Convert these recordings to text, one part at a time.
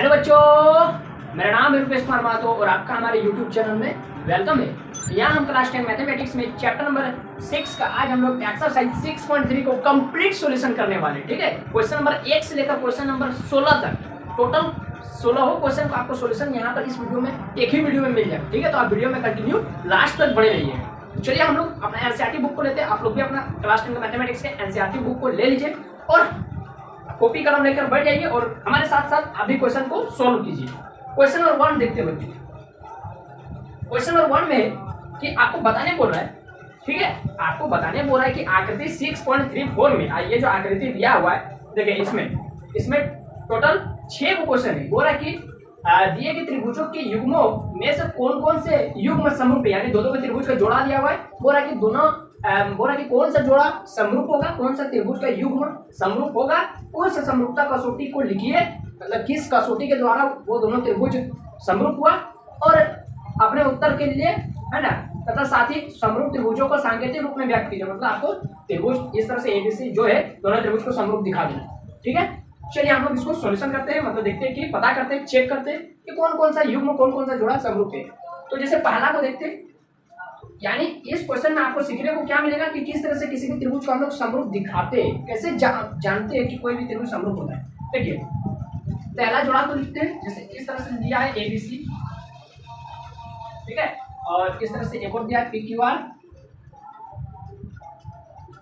Hello बच्चों, मेरा नाम है रुपेश कुमार महतो और आपका हमारे यूट्यूब चैनल में वेलकम है। यहाँ हम क्लास 10 मैथमेटिक्स में चैप्टर नंबर 6 का आज हम लोग एक्सरसाइज 6.3 को कंप्लीट सॉल्यूशन करने वाले। ठीक है, क्वेश्चन नंबर 1 से लेकर क्वेश्चन नंबर 16 तक टोटल 16 क्वेश्चन का आपको सॉल्यूशन यहाँ पर इस वीडियो में एक ही वीडियो में मिल जाए। ठीक है, तो आप वीडियो में कंटिन्यू लास्ट तक बने रहिए। तो चलिए हम लोग अपना एनसीईआरटी बुक को लेते हैं। आप लोग भी अपना क्लास 10 मैथमेटिक्स के एनसीईआरटी बुक को ले लीजिए और कॉपी कलम लेकर बैठ जाइए और हमारे साथ साथ आप भी क्वेश्चन को सॉल्व कीजिए। क्वेश्चन नंबर 1 देखते हैं बच्चों। क्वेश्चन नंबर 1 में कि आपको बताने बोल रहा है, ठीक है, आपको बताने बोल रहा है कि आकृति 6.34 में ये जो आकृति दिया हुआ है, देखिए इसमें टोटल 6 क्वेश्चन है। बोल रहा है कि दिए गए त्रिभुजों के युग्मों में से कौन कौन से युग्म समरूप है, यानी दो के त्रिभुज का जोड़ा दिया हुआ है। बोल रहा है कि बोल रहा है कि कौन सा जोड़ा समरूप होगा, कौन सा त्रिभुज का युग्म समरूप होगा, उस समरूपता कसौटी को लिखिए, मतलब किस कसौटी के द्वारा वो दोनों त्रिभुज समरूप हुआ और अपने उत्तर के लिए, है ना, तथा साथ ही समरूप त्रिभुजों को सांकेतिक रूप में व्यक्त कीजिए। मतलब आपको त्रिभुज इस तरह से एबीसी जो है दोनों त्रिभुज को समरूप दिखा देना। ठीक है, चलिए हम लोग इसको सॉल्यूशन करते हैं, मतलब देखते हैं कि पता करते हैं, चेक करते हैं कि कौन कौन सा युग्म कौन कौन सा जोड़ा समरूप है। तो जैसे पहला को देखते हैं, यानी इस क्वेश्चन में आपको सीखने को क्या मिलेगा कि किस तरह से किसी भी त्रिभुज को हम लोग समरूप दिखाते हैं, कैसे जानते हैं कि कोई भी त्रिभुज समरूप होता है। देखिए पहला जोड़ा को लिखते हैं, जैसे इस तरह से दिया है एबीसी, ठीक है, और इस तरह से एक और दिया है पीक्यूआर।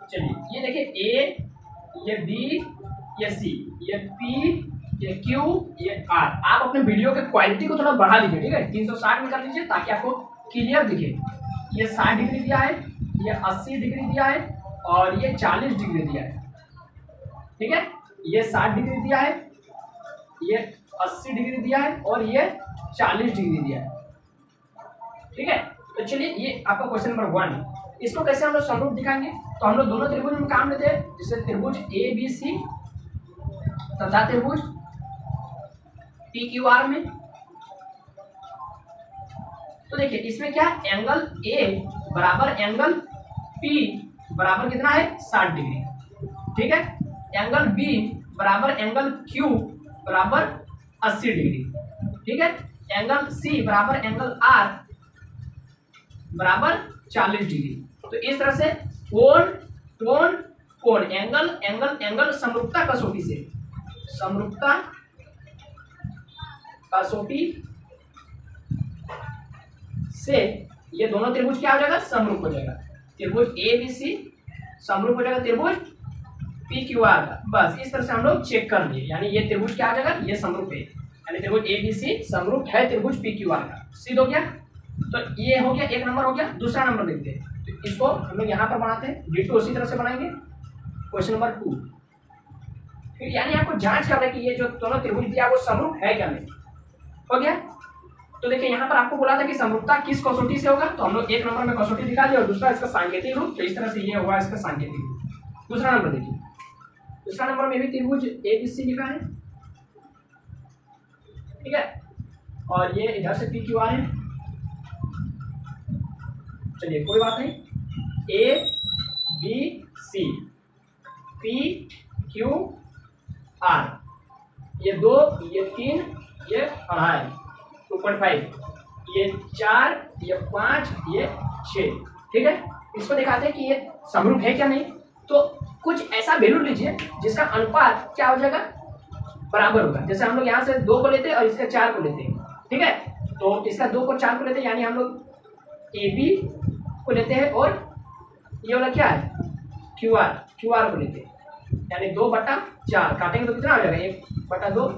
चलिए ये देखिए ए, ये बी, ये सी, ये पी, ये क्यू, ये आर। आप अपने वीडियो के क्वालिटी को थोड़ा बढ़ा लीजिए, ठीक है, 360 में कर लीजिए ताकि आपको क्लियर दिखे। ये 60 डिग्री दिया है, ये 80 डिग्री दिया है और ये 40 डिग्री दिया है। ठीक है, ये 60 डिग्री दिया है, ये 80 डिग्री दिया है और ये 40 डिग्री दिया है। ठीक है, तो चलिए ये आपका क्वेश्चन नंबर 1। इसको कैसे हम लोग समरूप दिखाएंगे, तो हम लोग दोनों त्रिभुज में काम लेते हैं, जैसे त्रिभुज ए बी सी तथा त्रिभुज पी क्यू आर में। तो देखिए इसमें क्या, एंगल ए बराबर एंगल पी बराबर कितना है 60 डिग्री। ठीक है, एंगल बी बराबर एंगल क्यू बराबर 80 डिग्री। ठीक है, एंगल सी बराबर एंगल आर बराबर 40 डिग्री। तो इस तरह से कोण कोण कोण एंगल एंगल एंगल समरूपता कसौटी से, समरूपता कसौटी से ये दोनों त्रिभुज क्या हो जाएगा, समरूप हो जाएगा। त्रिभुज ए बी सी समरूप हो जाएगा त्रिभुज पी क्यू आर का। बस इस तरह से हम लोग चेक कर लिए, यानी ये त्रिभुज क्या आ जाएगा, ये समरूप है, यानी त्रिभुज ए बी सी समरूप है त्रिभुज पी क्यू आर का। सिद्ध हो गया। तो ये हो गया, एक नंबर हो गया। दूसरा नंबर देखते हैं, तो इसको हम लोग यहाँ पर बनाते हैं, डिटो उसी तरह से बनाएंगे। क्वेश्चन नंबर 2, फिर यानी आपको जांच करना है कि ये जो दोनों त्रिभुज दिया वो समरूप है क्या नहीं। हो गया। तो देखिए यहाँ पर आपको बोला था कि समरूपता किस कसौटी से होगा, तो हम लोग एक नंबर में कसौटी दिखा दिया और दूसरा इसका सांकेतिक रूप, तो इस तरह से ये होगा इसका सांकेतिक रूप। दूसरा नंबर देखिए, दूसरा नंबर में भी त्रिभुज ए बी सी लिखा है, ठीक है, और ये इधर से पी क्यू आर है। चलिए कोई बात नहीं, A B C P Q R, ये 2, ये 3, ये 2.5, 2.5, ये 4, ये 5, ये 6। ठीक है, इसको दिखाते हैं कि ये समरूप है क्या नहीं। तो कुछ ऐसा वैल्यू लीजिए जिसका अनुपात क्या हो जाएगा, बराबर होगा। जैसे हम लोग यहाँ से 2 को लेते हैं और इसका 4 को लेते हैं। ठीक है, तो इसका 2 को 4 को लेते हैं, यानी हम लोग ए बी को लेते हैं और ये वाला क्या है क्यू आर को लेते हैं, यानी 2/4 काटेंगे तो कितना हो जाएगा, 1/2।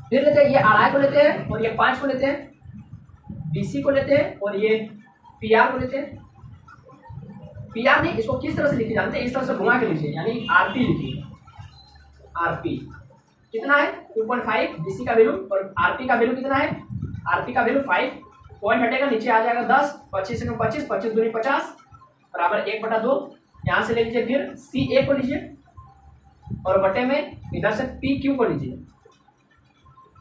फिर लेते हैं ये आर को लेते हैं और ये 5 को लेते हैं, BC को लेते हैं और ये PR को लेते हैं। PR नहीं, इसको किस तरह से लिखे जानते हैं, इस तरह से घुमा के लीजिए, यानी RP लिखिए। RP कितना है 2.5, BC का वैल्यू, और RP का वैल्यू कितना है, RP का वैल्यू 5, पॉइंट हटेगा नीचे आ जाएगा 10, 25 से 25, 25 दूनी 50 बराबर 1/2। यहाँ से ले लीजिए, फिर CA को लीजिए और बटे में इधर से PQ को लीजिए।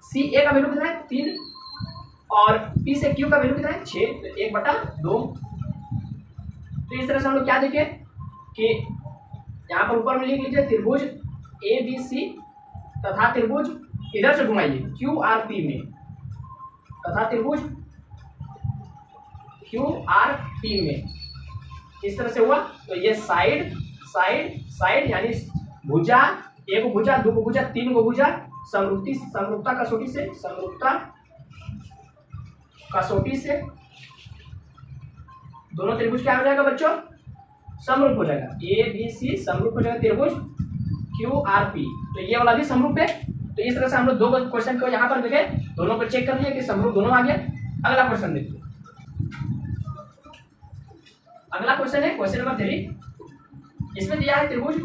CA का वैल्यू कितना है 3 और P से Q का वैल्यू कितना है 6, तो 1/2। तो इस तरह से हम लोग क्या देखें कि यहाँ पर ऊपर में लिख लीजिए त्रिभुज ABC तथा त्रिभुज इधर से घुमाइए क्यू आर पी में, तथा त्रिभुज क्यू आर पी में इस तरह से हुआ। तो ये साइड साइड साइड यानी भुजा, एक भुजा, दो भुजा, तीन को भुजा, समरूपता कसौटी से, समरूपता कसौटी से दोनों त्रिभुज क्या हो जाएगा बच्चों, समरूप हो जाएगा। ए बी सी समरूप हो जाएगा त्रिभुज क्यू आर पी। तो ये वाला भी समरूप है। तो इस तरह से हम लोग दो क्वेश्चन को यहाँ पर देखे, दोनों को चेक कर लिए कि समरूप दोनों आ गया। अगला क्वेश्चन देखिए, अगला क्वेश्चन है क्वेश्चन नंबर 3। इसमें दिया है त्रिभुज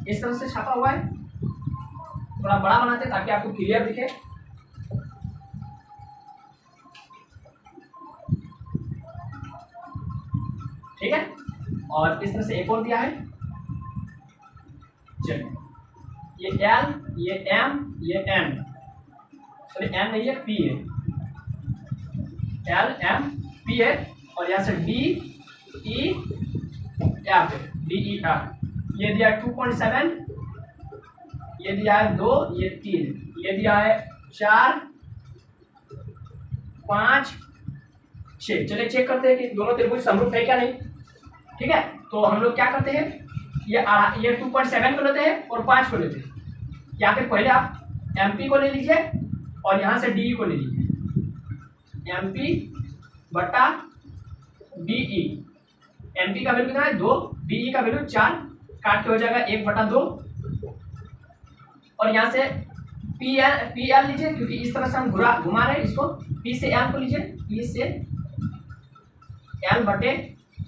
इस तरह से छापा हुआ है, थोड़ा बड़ा बनाते हैं ताकि आपको क्लियर दिखे। ठीक है, और इस तरह से एक और दिया है। चलिए, ये एल, ये एम, ये एन, सॉरी एन नहीं है, पी है, एल एम पी है, और यहाँ से D E F, D E F. ये दिया है 2.7, ये दिया है 2, ये 3, ये दिया है 4, 5, 6। चलिए चेक करते हैं कि दोनों त्रिभुज समरूप है क्या नहीं। ठीक है, तो हम लोग क्या करते हैं, ये 2.7 को लेते हैं और 5 को लेते हैं। या फिर पहले आप एम को ले लीजिए और यहाँ से डी को ले लीजिए, एम पी बटा डी ई। एम पी का वैल्यू कितना है 2, डी ई का वैल्यू 4, काट के हो जाएगा 1/2। और यहाँ से पी एल लीजिए, क्योंकि इस तरह से हम घुमा रहे हैं इसको। पी से एल को लीजिए, पी से एल बटे,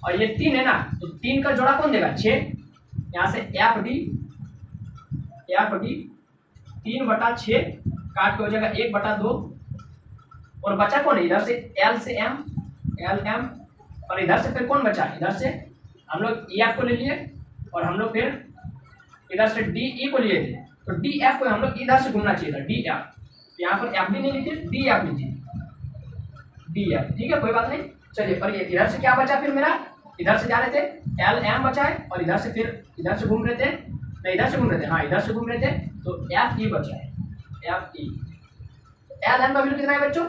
और ये 3 है ना, तो 3 का जोड़ा कौन देगा 6। यहाँ से एफ डी 3/6, काट के हो जाएगा 1/2। और बचा कौन है, इधर से एल से एम, एल एम, और इधर से फिर कौन बचा, इधर से हम लोग ई एफ को ले लिए, और हम लोग फिर इधर से डी ई को लिए थे। तो डी एफ को हम लोग इधर से घूमना चाहिए था, डी एफ। यहाँ पर एफ डी नहीं लीजिए, डी एफ लीजिए, डी एफ। ठीक है, कोई बात नहीं। चलिए, पर ये इधर से क्या बचा फिर मेरा, इधर से जा रहे थे एल एम बचा है, और इधर से फिर इधर से घूम रहे थे, नहीं इधर से घूम रहे थे, हाँ इधर से घूम रहे थे, तो एफ ई बचा है, एफ ई। एल एम का वैल्यू कितना है बच्चों,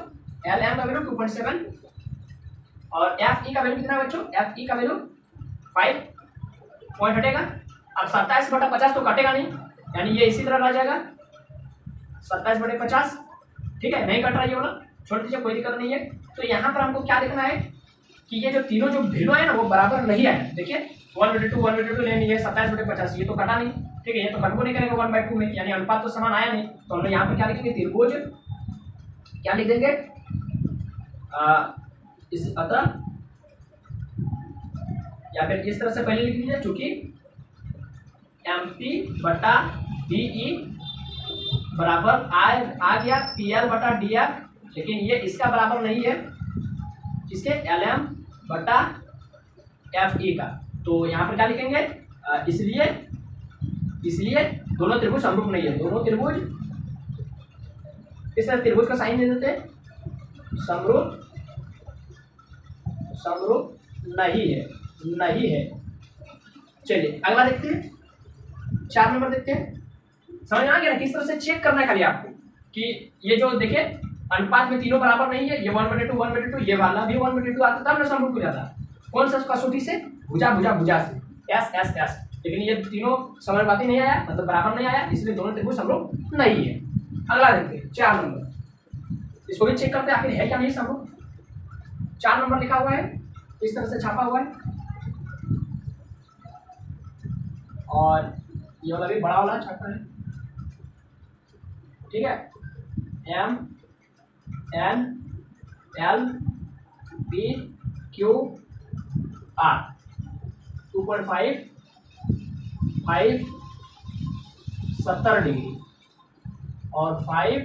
एल एम का वैल्यू 2.7, और एफ ई का वैल्यू कितना है बच्चों, एफ ई का वैल्यू 5 पॉइंट हटेगा। अब 27/50 तो कटेगा नहीं, यानी ये इसी तरह रह जाएगा 27/50। ठीक है, नहीं कट रहा ये वाला, छोड़ दीजिए, कोई दिक्कत नहीं है। तो यहाँ पर हमको क्या देखना है कि ये जो तीनों जो वैल्यू है ना वो बराबर नहीं आए। देखिए 1/2 1/2 लेनी है, 27/50 ये तो कटा नहीं। ठीक है, ये तो कटबो नहीं करेगा 1/2 में, यानी अनुपात तो समान आया नहीं। तो हम लोग यहाँ पर क्या लिखेंगे, त्रिभुज क्या लिख देंगे, इस अतः या फिर इस तरह से पहले लिख लीजिए, चूंकि एम पी बटा डी ई बराबर आ गया पी एल बटा डी एफ, लेकिन ये इसका बराबर नहीं है, किसके, एल एम बटा एफ ई का। तो यहाँ पर क्या लिखेंगे, इसलिए दोनों त्रिभुज समरूप नहीं है। दोनों त्रिभुज इस तरह त्रिभुज का साइन दे देते हैं, समरूप नहीं है। चलिए अगला देखते हैं, 4 नंबर देखते हैं। समझ में आ गया ना, किस तरह से चेक करना है खाली आपको कि ये जो देखिए अनुपात में तीनों बराबर नहीं है, ये 1/2 1/2, ये वाला भी 1/2 आता तब ना समरूप हो जाता। कौन सा कसौटी से, भुजा से, एस एस एस। लेकिन ये तीनों समानुपाती नहीं आया, मतलब बराबर नहीं आया, इसलिए दोनों त्रिभुज समरूप नहीं है। अगला देखते हैं 4 नंबर, इसको भी चेक करते हैं आखिर है क्या नहीं समरूप। 4 नंबर लिखा हुआ है, इस तरह से छापा हुआ है, और ये वाला भी बड़ा वाला छापा है। ठीक है, M N L P Q R 2.5 5 70 degree और 5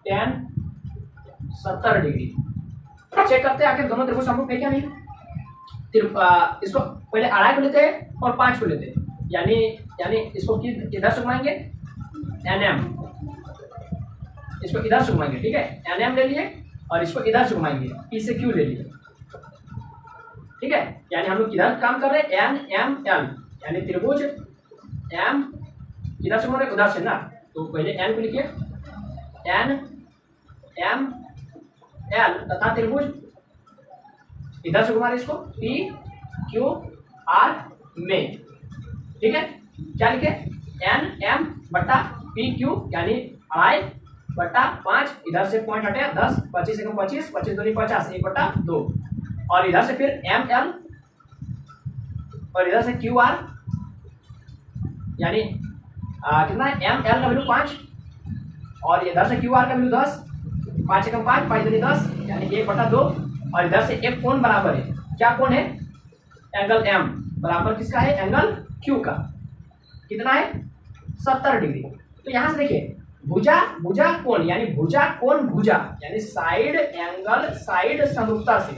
10 70 डिग्री। चेक करते हैं आखिर दोनों त्रिभुज समरूप है क्या नहीं। इसको पहले अढ़ाई को लेते हैं और 5 को लेते हैं, यानी इसको इधर से घुमाएंगे एन एम, इसको इधर से घुमाएंगे। ठीक है, एन एम ले लिए और इसको इधर से घुमाएंगे, पी से क्यू ले लिए। ठीक है, यानी हम लोग किधर काम कर रहे हैं, एन एम एल, यानी त्रिभुज एम इधर से घुमा रहे उधर से ना, तो पहले एन को लिखिए, एन एम एल तथा त्रिभुज इधर से घुमा रहे इसको पी क्यू आर में, ठीक है। क्या लिखे, एन एम बट्टा पी क्यू यानी 2.5 बट्टा 5, इधर से पॉइंट हटे 10, 25 एकम 25, 25 दूनी 50, 1 बट्टा 2, और इधर से फिर एम एल और इधर से क्यू आर यानी कितना है, एम एल का वैल्यू 5 और इधर से क्यू आर का वैल्यू 10, 5 एकम 5, 5 दूनी 10 यानी 1 बट्टा 2, और इधर से एक कोण बराबर है, क्या कोण है, एंगल एम बराबर किसका है, एंगल क्यू का, कितना है 70 डिग्री। तो यहां से देखिए भुजा भुजा कोण यानी भुजा कोण भुजा यानी साइड एंगल साइड समरूपता से,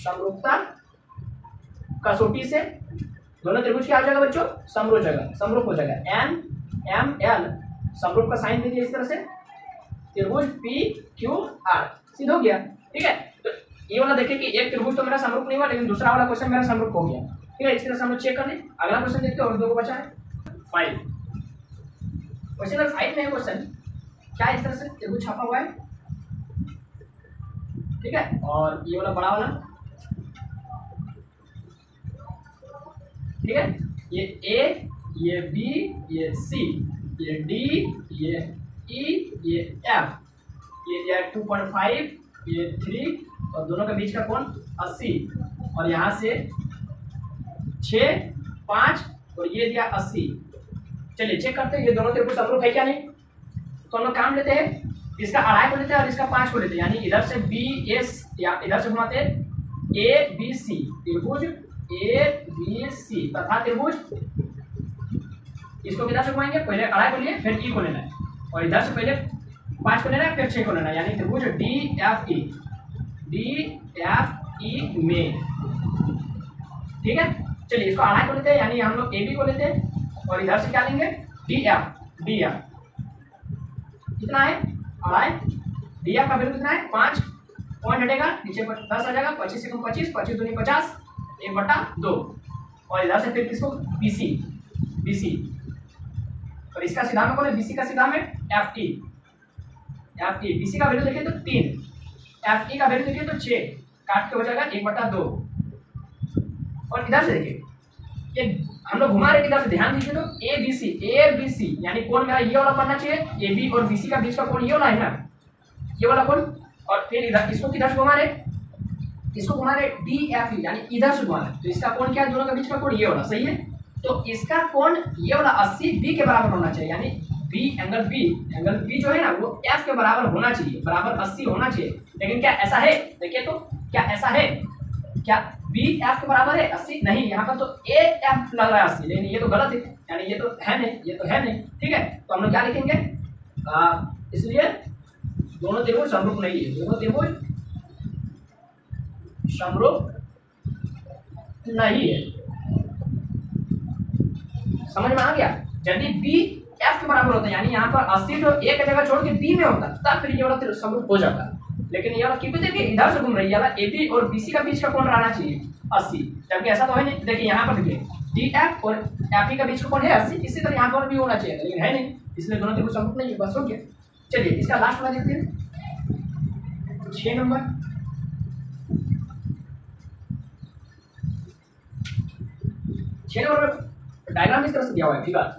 समरूपता कसौटी से दोनों त्रिभुज क्या हो जाएगा बच्चों, समरूप हो जाएगा। एन एम एल समरूप का साइन दे दिया इस तरह से, त्रिभुज पी क्यू आर सीधा हो गया, ठीक है। तो ये वाला देखिए कि एक त्रिभुज तो मेरा समरूप नहीं हुआ, लेकिन दूसरा वाला क्वेश्चन मेरा समरूप हो गया, ठीक है। इस तरह से हम लोग चेक कर लें। अगला क्वेश्चन देखते हैं, और दो को बचा है 5, क्वेश्चन नंबर 5 में है क्वेश्चन, क्या इस तरह से त्रिभुज छापा हुआ है, ठीक है, और ये वाला बड़ा वाला, ठीक है, ये ए, ये बी, ये सी, ये डी, ये ई, ये एफ, ये 2.5, ये 3, और दोनों के बीच का कोण 80, और यहाँ से 6, 5 और ये दिया 80। चलिए चेक करते हैं ये दोनों त्रिभुज समरूप है क्या नहीं। तो हम लोग काम लेते हैं, इसका 2.5 को लेते हैं और इसका 5 को लेते हैं, यानी इधर से बी एस या इधर से घुमाते हैं ए बी सी, त्रिभुज ए बी सी तथा त्रिभुज, इसको किधर से घुमाएंगे, पहले 2.5 को लिए फिर ई को लेना है, और इधर से पहले 5 को लेना है फिर 6 को लेना है, यानी त्रिभुज डी एफ ई में, ठीक है। चलिए इसको 2.5 को लेते हैं, यानी हम लोग ए बी को लेते हैं, और इधर से क्या लेंगे डी एफ कितना है 2.5, डी एफ का वैल्यू कितना है 5, पॉइंट हटेगा नीचे 10 आ जाएगा, 25 एकम 25, 25 दूनी 50, 1 बट्टा 2, और इधर से फिर किसको बीसी, और इसका सीधा में कौन है, बीसी का सीधा में एफ टी, बीसी का वैल्यू देखिए तो 3, एफ टी का वैल्यू देखिए तो 6, काट के हो जाएगा 1 बट्टा 2, और इधर से देखिए ये हम लोग घुमा रहे, इधर से ध्यान दीजिए तो ए बी सी यानी कोण मेरा ये वाला बनना चाहिए, ए बी और बी सी का बीच का कोण ये वाला है ना, ये वाला कोण, और फिर इधर इसको किधर से घुमा रहे, इसको घुमा रहे डी एफ ई यानी इधर से घुमा रहे, तो इसका कोण क्या है, दोनों के बीच का कोण ये वाला, सही है। तो इसका कोण ये वाला 80 बी के बराबर होना चाहिए, यानी बी एंगल बी जो है ना वो एफ के बराबर होना चाहिए, बराबर 80 होना चाहिए, लेकिन क्या ऐसा है, देखिए तो क्या ऐसा है, क्या बी एफ के बराबर है 80, नहीं, यहाँ पर तो ए एफ लग रहा है 80, लेकिन ये तो गलत है, यानी ये तो है नहीं, ठीक है। तो हम लोग क्या लिखेंगे, इसलिए दोनों त्रिभुज समरूप नहीं है, दोनों त्रिभुज समरूप नहीं है, समझ में आ गया। यदि बी एफ के बराबर होता है, यानी यहाँ पर 80 जो ए की जगह छोड़ के बी में होता, तब फिर ये वाला त्रिभुज समरूप हो जाता, लेकिन ये वाला क्योंकि देखिए इधर से घूम रही है, ए बी और बी सी का बीच का कोण रहना चाहिए 80, जबकि ऐसा तो है नहीं। देखिए यहाँ पर देखिए डी एफ और एफ ई का बीच का कोण है 80, इसी तरह यहाँ पर भी होना चाहिए, लेकिन है नहीं, इसलिए दोनों त्रिभुज समरूप नहीं है, बस हो गया। चलिए इसका लास्ट वाला देखते हैं, 6 नंबर, डायग्राम इस तरह से दिया हुआ है फिगर,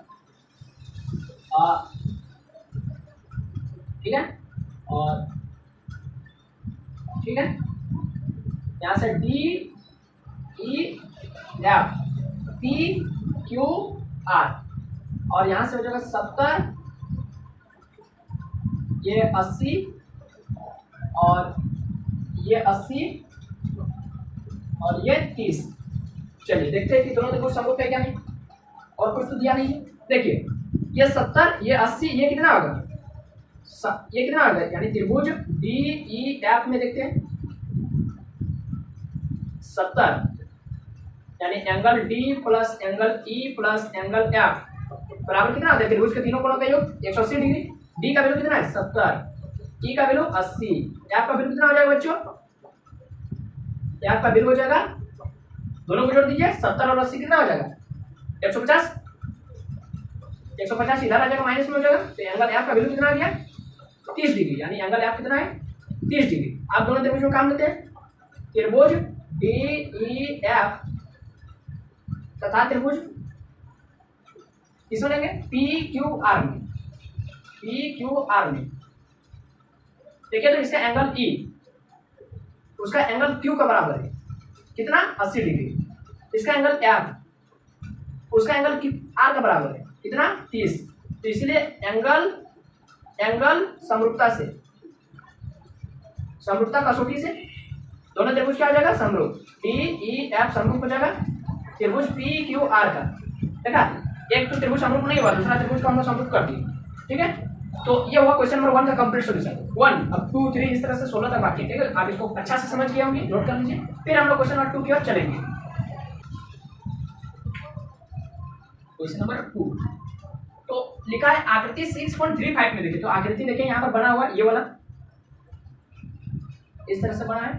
ठीक है, और ठीक है यहाँ से D E F P Q are, और यहाँ से हो जाएगा 70, ये 80 और ये 80 और ये 30। चलिए देखते हैं कि दोनों त्रिभुज समरूप है क्या नहीं, और कुछ तो दिया नहीं है। देखिए ये 70, ये 80, ये कितना होगा, ये कितना होगा, यानी त्रिभुज डी ई एफ में देखते हैं 70, यानी angle D plus angle E plus angle F बराबर कितना आता है, त्रिभुज के तीनों कोणों का योग 180 डिग्री। डी का वैल्यू कितना है 70, ई का वैल्यू 80, एफ का वैल्यू कितना हो जाएगा बच्चों, एफ का वैल्यू हो जाएगा, दोनों को जोड़ दीजिए 70 और 80 कितना हो जाएगा 150, 150 इधर आ जाएगा, माइनस में हो जाएगा, तो एंगल एफ का वैल्यू कितना आ गया 30 डिग्री, यानी एंगल एफ कितना है 30 डिग्री। आप दोनों त्रिभुज में काम लेते हैं, त्रिभुज DEF तथा त्रिभुज किसमें लेंगे PQR में, PQR में देखिए। तो इसका एंगल E उसका एंगल Q का बराबर है कितना 80 डिग्री, इसका एंगल F उसका एंगल R का बराबर है कितना 30। तो इसलिए एंगल समरूपता कसौटी से दोनों त्रिभुज क्या हो जाएगा समरूप, DEF समरूप हो जाएगा त्रिभुज PQR का। देखा, एक तो त्रिभुज समरूप नहीं हुआ, दूसरा त्रिभुज को हम लोग समरूप कर दिए, ठीक है। तो ये हुआ क्वेश्चन नंबर 1 का कंप्लीट सॉल्यूशन 1। अब 2 3 इस तरह से 16 तक बाकी है, ठीक है। आप इसको अच्छा से समझ गए होंगे, नोट कर लीजिए। फिर हम लोग क्वेश्चन नंबर 2 की ओर चलेंगे। क्वेश्चन नंबर 2 तो लिखा है आकृति 6.35 में। देखिए तो आकृति देखिए यहाँ पर बना हुआ ये वाला इस तरह से बना है,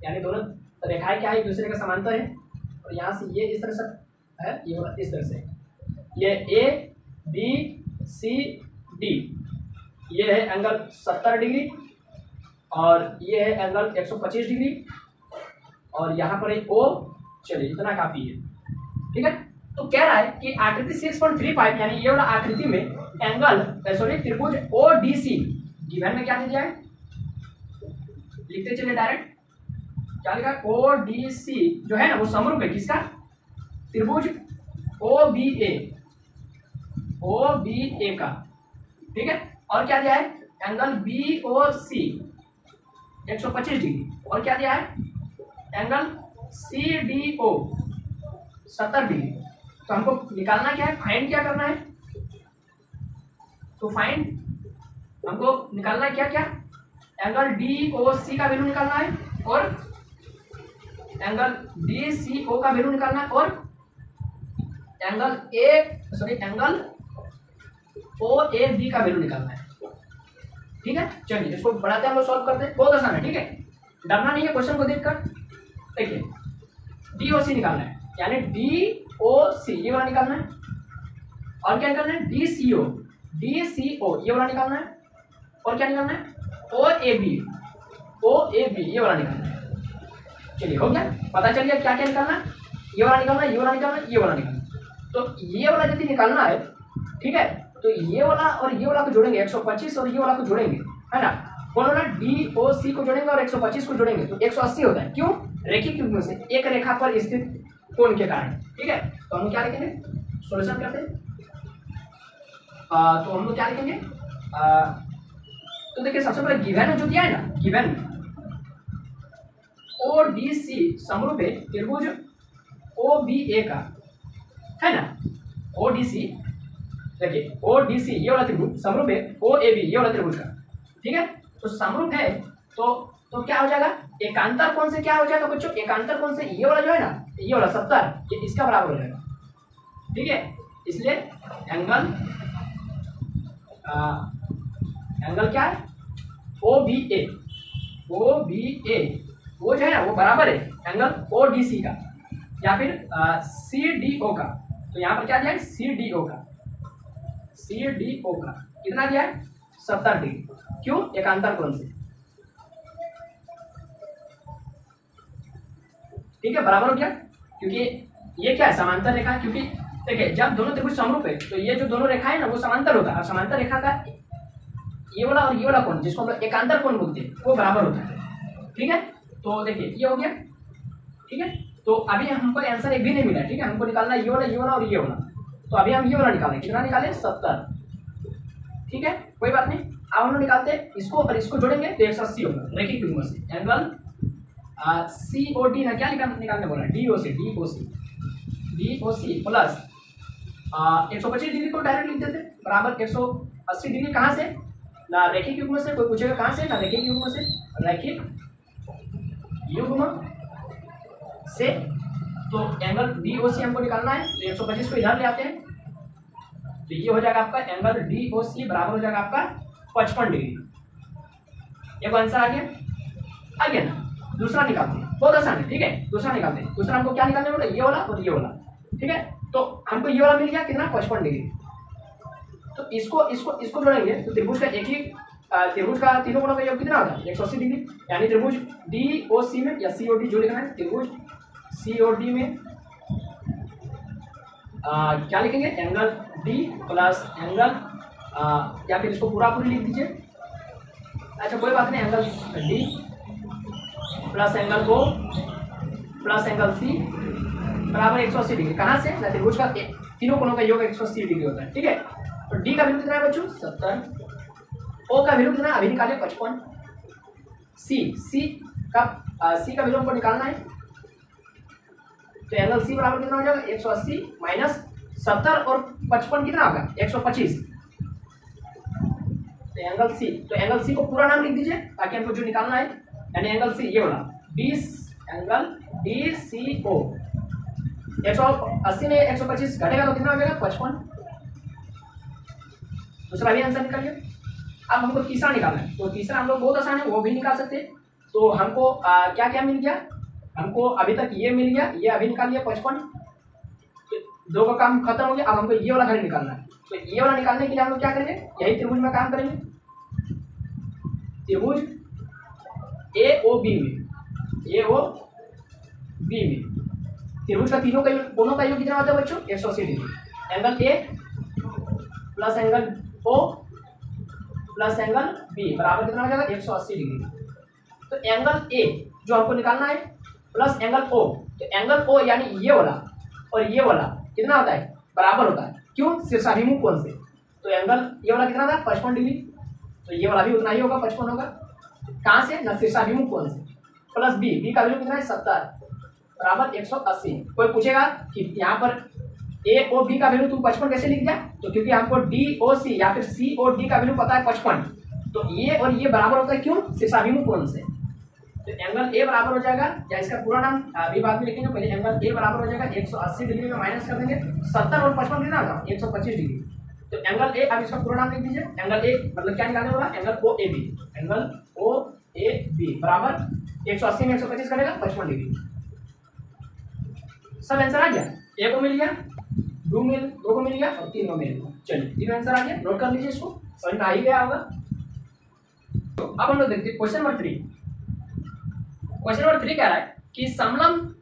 यानी दोनों रेखाएं क्या है एक दूसरे के समांतर है, और यहाँ से ये इस तरह से है, ये वाला इस तरह से, ये ABCD, ये है एंगल 70 डिग्री और ये है एंगल 125 डिग्री, और यहाँ पर एक O। चलिए इतना काफी है, ठीक है। तो कह रहा है कि आकृति 6.35 यानी ये वाला आकृति में एंगल त्रिभुज ODC गिवन में क्या दे दिया है, लिखते चलिए डायरेक्ट, क्या लिखा ODC जो है ना वो समरूप है किसका, त्रिभुज OBA का, ठीक है। और क्या दिया है एंगल BOC 125 डिग्री, और क्या दिया है एंगल CDO 70 डिग्री। तो हमको निकालना क्या है, फाइंड क्या करना है, तो फाइंड हमको निकालना है क्या क्या, एंगल DOC का वैल्यू निकालना है, और एंगल DCO का वैल्यू निकालना है, और एंगल OAB का वैल्यू निकालना है, ठीक है। चलिए इसको बढ़ाते हैं, हम लोग सॉल्व करते हैं, बहुत आसान है, ठीक है, डरना नहीं है क्वेश्चन को देखकर। देखिए DOC निकालना है, यानी DOC ये वाला निकालना है, और क्या निकालना है DCO ये वाला निकालना है, और क्या निकालना है OAB ये वाला निकालना है। चलिए हो गया, पता चल गया क्या क्या निकालना है, ये वाला निकालना है, ये वाला निकालना है, ये वाला निकालना है। तो ये वाला यदि निकालना है, ठीक है, तो ये वाला और ये वाला को जोड़ेंगे 125 और ये वाला को जोड़ेंगे, है ना, कौन वाला DOC को जोड़ेंगे और 125 को जोड़ेंगे तो 180 होता है। क्यों, रेखिक युग्म से एक रेखा पर स्थित कोण के कारण, ठीक है। तो हम क्या लिखेंगे, सॉल्यूशन करते हैं। तो हम लोग क्या लिखेंगे, तो देखिए सबसे पहले गिवन जो दिया है ना, गिवन ODC समरूप है त्रिभुज OBA का, है ना, ODC देखिए ODC ये वाला त्रिभुज समरूप है OAB ये वाला त्रिभुज का, ठीक है। तो समरूप है तो क्या हो जाएगा, एकांतर कोण से क्या हो जाएगा बच्चों, एकांतर कोण से ये वाला जो है ना, ये वाला 70 ये इसका बराबर हो जाएगा, ठीक है। इसलिए एंगल क्या है OBA वो जो है ना वो बराबर है एंगल ODC का या फिर CDO का। तो यहाँ पर क्या दिया है CDO का कितना दिया है 70 डिग्री, क्यों, एकांतर कोण से, ठीक है, बराबर हो गया। क्योंकि ये क्या है समांतर रेखा, क्योंकि देखिए जब दोनों त्रिभुज समरूप है तो ये जो दोनों रेखा है ना वो समांतर होता है, और समांतर रेखा का ये वाला और ये वाला कोण जिसको हम लोग एकांतर कोण बोलते हैं वो बराबर होता है, ठीक है। तो देखिए ये हो गया, ठीक है। तो अभी हमको आंसर एक भी नहीं मिला, ठीक है, हमको निकालना ये वाला और ये वाला। तो अभी हम ये वाला निकालें, कितना निकालें 70, ठीक है, कोई बात नहीं। अब हम लोग निकालते हैं इसको और इसको जोड़ेंगे तो 180 होगा रेखिक युग्म से, एंगल COD ना क्या निकालने बोला DOC प्लस 125 डिग्री को डायरेक्ट लिख देते बराबर 180 डिग्री, कहाँ से ना रेखिक युग्म से, कोई पूछेगा कहाँ से, ना रेखिक युग्म से, रेखिक युग्म से। तो एंगल DOC हमको निकालना है, तो 125 को इधर ले आते हैं, तो ये हो जाएगा आपका एंगल DOC बराबर हो जाएगा आपका 55 डिग्री। एक आंसर आ गया ना। दूसरा निकालते हैं, बहुत आसान है, ठीक है, दूसरा निकालते हैं। दूसरा हमको क्या निकालने वाला, ये वाला और ये वाला, ठीक है। तो हमको ये वाला मिल गया कितना 55 डिग्री, तो इसको इसको इसको जोड़ेंगे तो त्रिभुज का एक ही त्रिभुज का तीनों कोणों का योग कितना होगा 180 डिग्री। यानी त्रिभुज डी ओ सी में या सी और डी जो लिखना है त्रिभुज सी और डी में क्या लिखेंगे एंगल डी प्लस एंगल या फिर इसको पूरा पूरी लिख दीजिए। अच्छा कोई बात नहीं, angle D plus angle O plus angle C बराबर 180 डिग्री। कहाँ से ना त्रिभुज का तीनों कोणों का योग 180 डिग्री होता है। ठीक है, तो डी का वैल्यू कितना है बच्चों 70, ओ का वैल्यू कितना है अभी निकालिए 55, सी का वैल्यू हमको निकालना है। तो एंगल सी बराबर कितना हो जाएगा 180 माइनस 70 और 55 कितना होगा 125। तो एंगल सी को पूरा नाम लिख दीजिए ताकि हमको जो निकालना है, यानी एंगल सी ये वाला 20 एंगल डी सी ओ 180 में 125 घटेगा तो कितना हो जाएगा 55। दूसरा भी आंसर निकालिए। अब हमको तीसरा निकालना है, तो तीसरा हम लोग बहुत आसान है वो भी निकाल सकते हैं। तो हमको क्या क्या मिल गया, हमको अभी तक ये मिल गया, ये अभी निकाल लिया 55, दो का काम खत्म हो गया। अब हमको ये वाला खाली निकालना है। तो ये वाला निकालने के लिए हम लोग क्या करेंगे, यही त्रिभुज में काम करेंगे। त्रिभुज ए ओ बी में त्रिभुज का तीनों का कोणों का योग कितना होता है बच्चों 180 degree. Angle A plus angle O plus angle B बराबर कितना हो जाएगा 180 डिग्री। तो एंगल ए जो हमको निकालना है प्लस एंगल ओ, तो एंगल ओ यानी ये वाला और ये वाला कितना होता है बराबर होता है। क्यों, शीर्षाभिमुख कोण से। तो एंगल ये वाला कितना था 55 डिग्री, तो ये वाला भी उतना ही होगा 55 होगा। कहाँ से ना शीर्षाभिमुख कोण से। प्लस बी का वैल्यू कितना है 70 बराबर 180। कोई पूछेगा कि यहाँ पर ए ओ बी का वैल्यू तुम 55 कैसे लिख दिया, तो क्योंकि हमको डी ओ सी या फिर सी और डी का वैल्यू पता है 55, तो ये और ये बराबर होता है क्यों शीर्षाभिमुख कोण से। तो एंगल ए बराबर हो जाएगा, या इसका पूरा नाम अभी बाद में लिखेंगे, पहले एंगल ए बराबर हो जाएगा 180 डिग्री में माइनस कर देंगे 70 और 55 कितना होगा 125 डिग्री। तो एंगल ए, अब इसका पूरा नाम लिख दीजिए। एंगल ए मतलब क्या निकालने वाला, angle O A B, angle O A B बराबर 180 में 125 करेगा 55 डिग्री। सब आंसर आ गया, ए को मिल गया, दो को मिल गया और 3 को मिल गया। चलिए 3 आंसर आ गया, नोट कर लीजिए, इसको समझ में आ ही गया होगा। तो अब हम लोग देखते हैं क्वेश्चन नंबर 3। क्वेश्चन नंबर 3 कह रहा है कि समलंब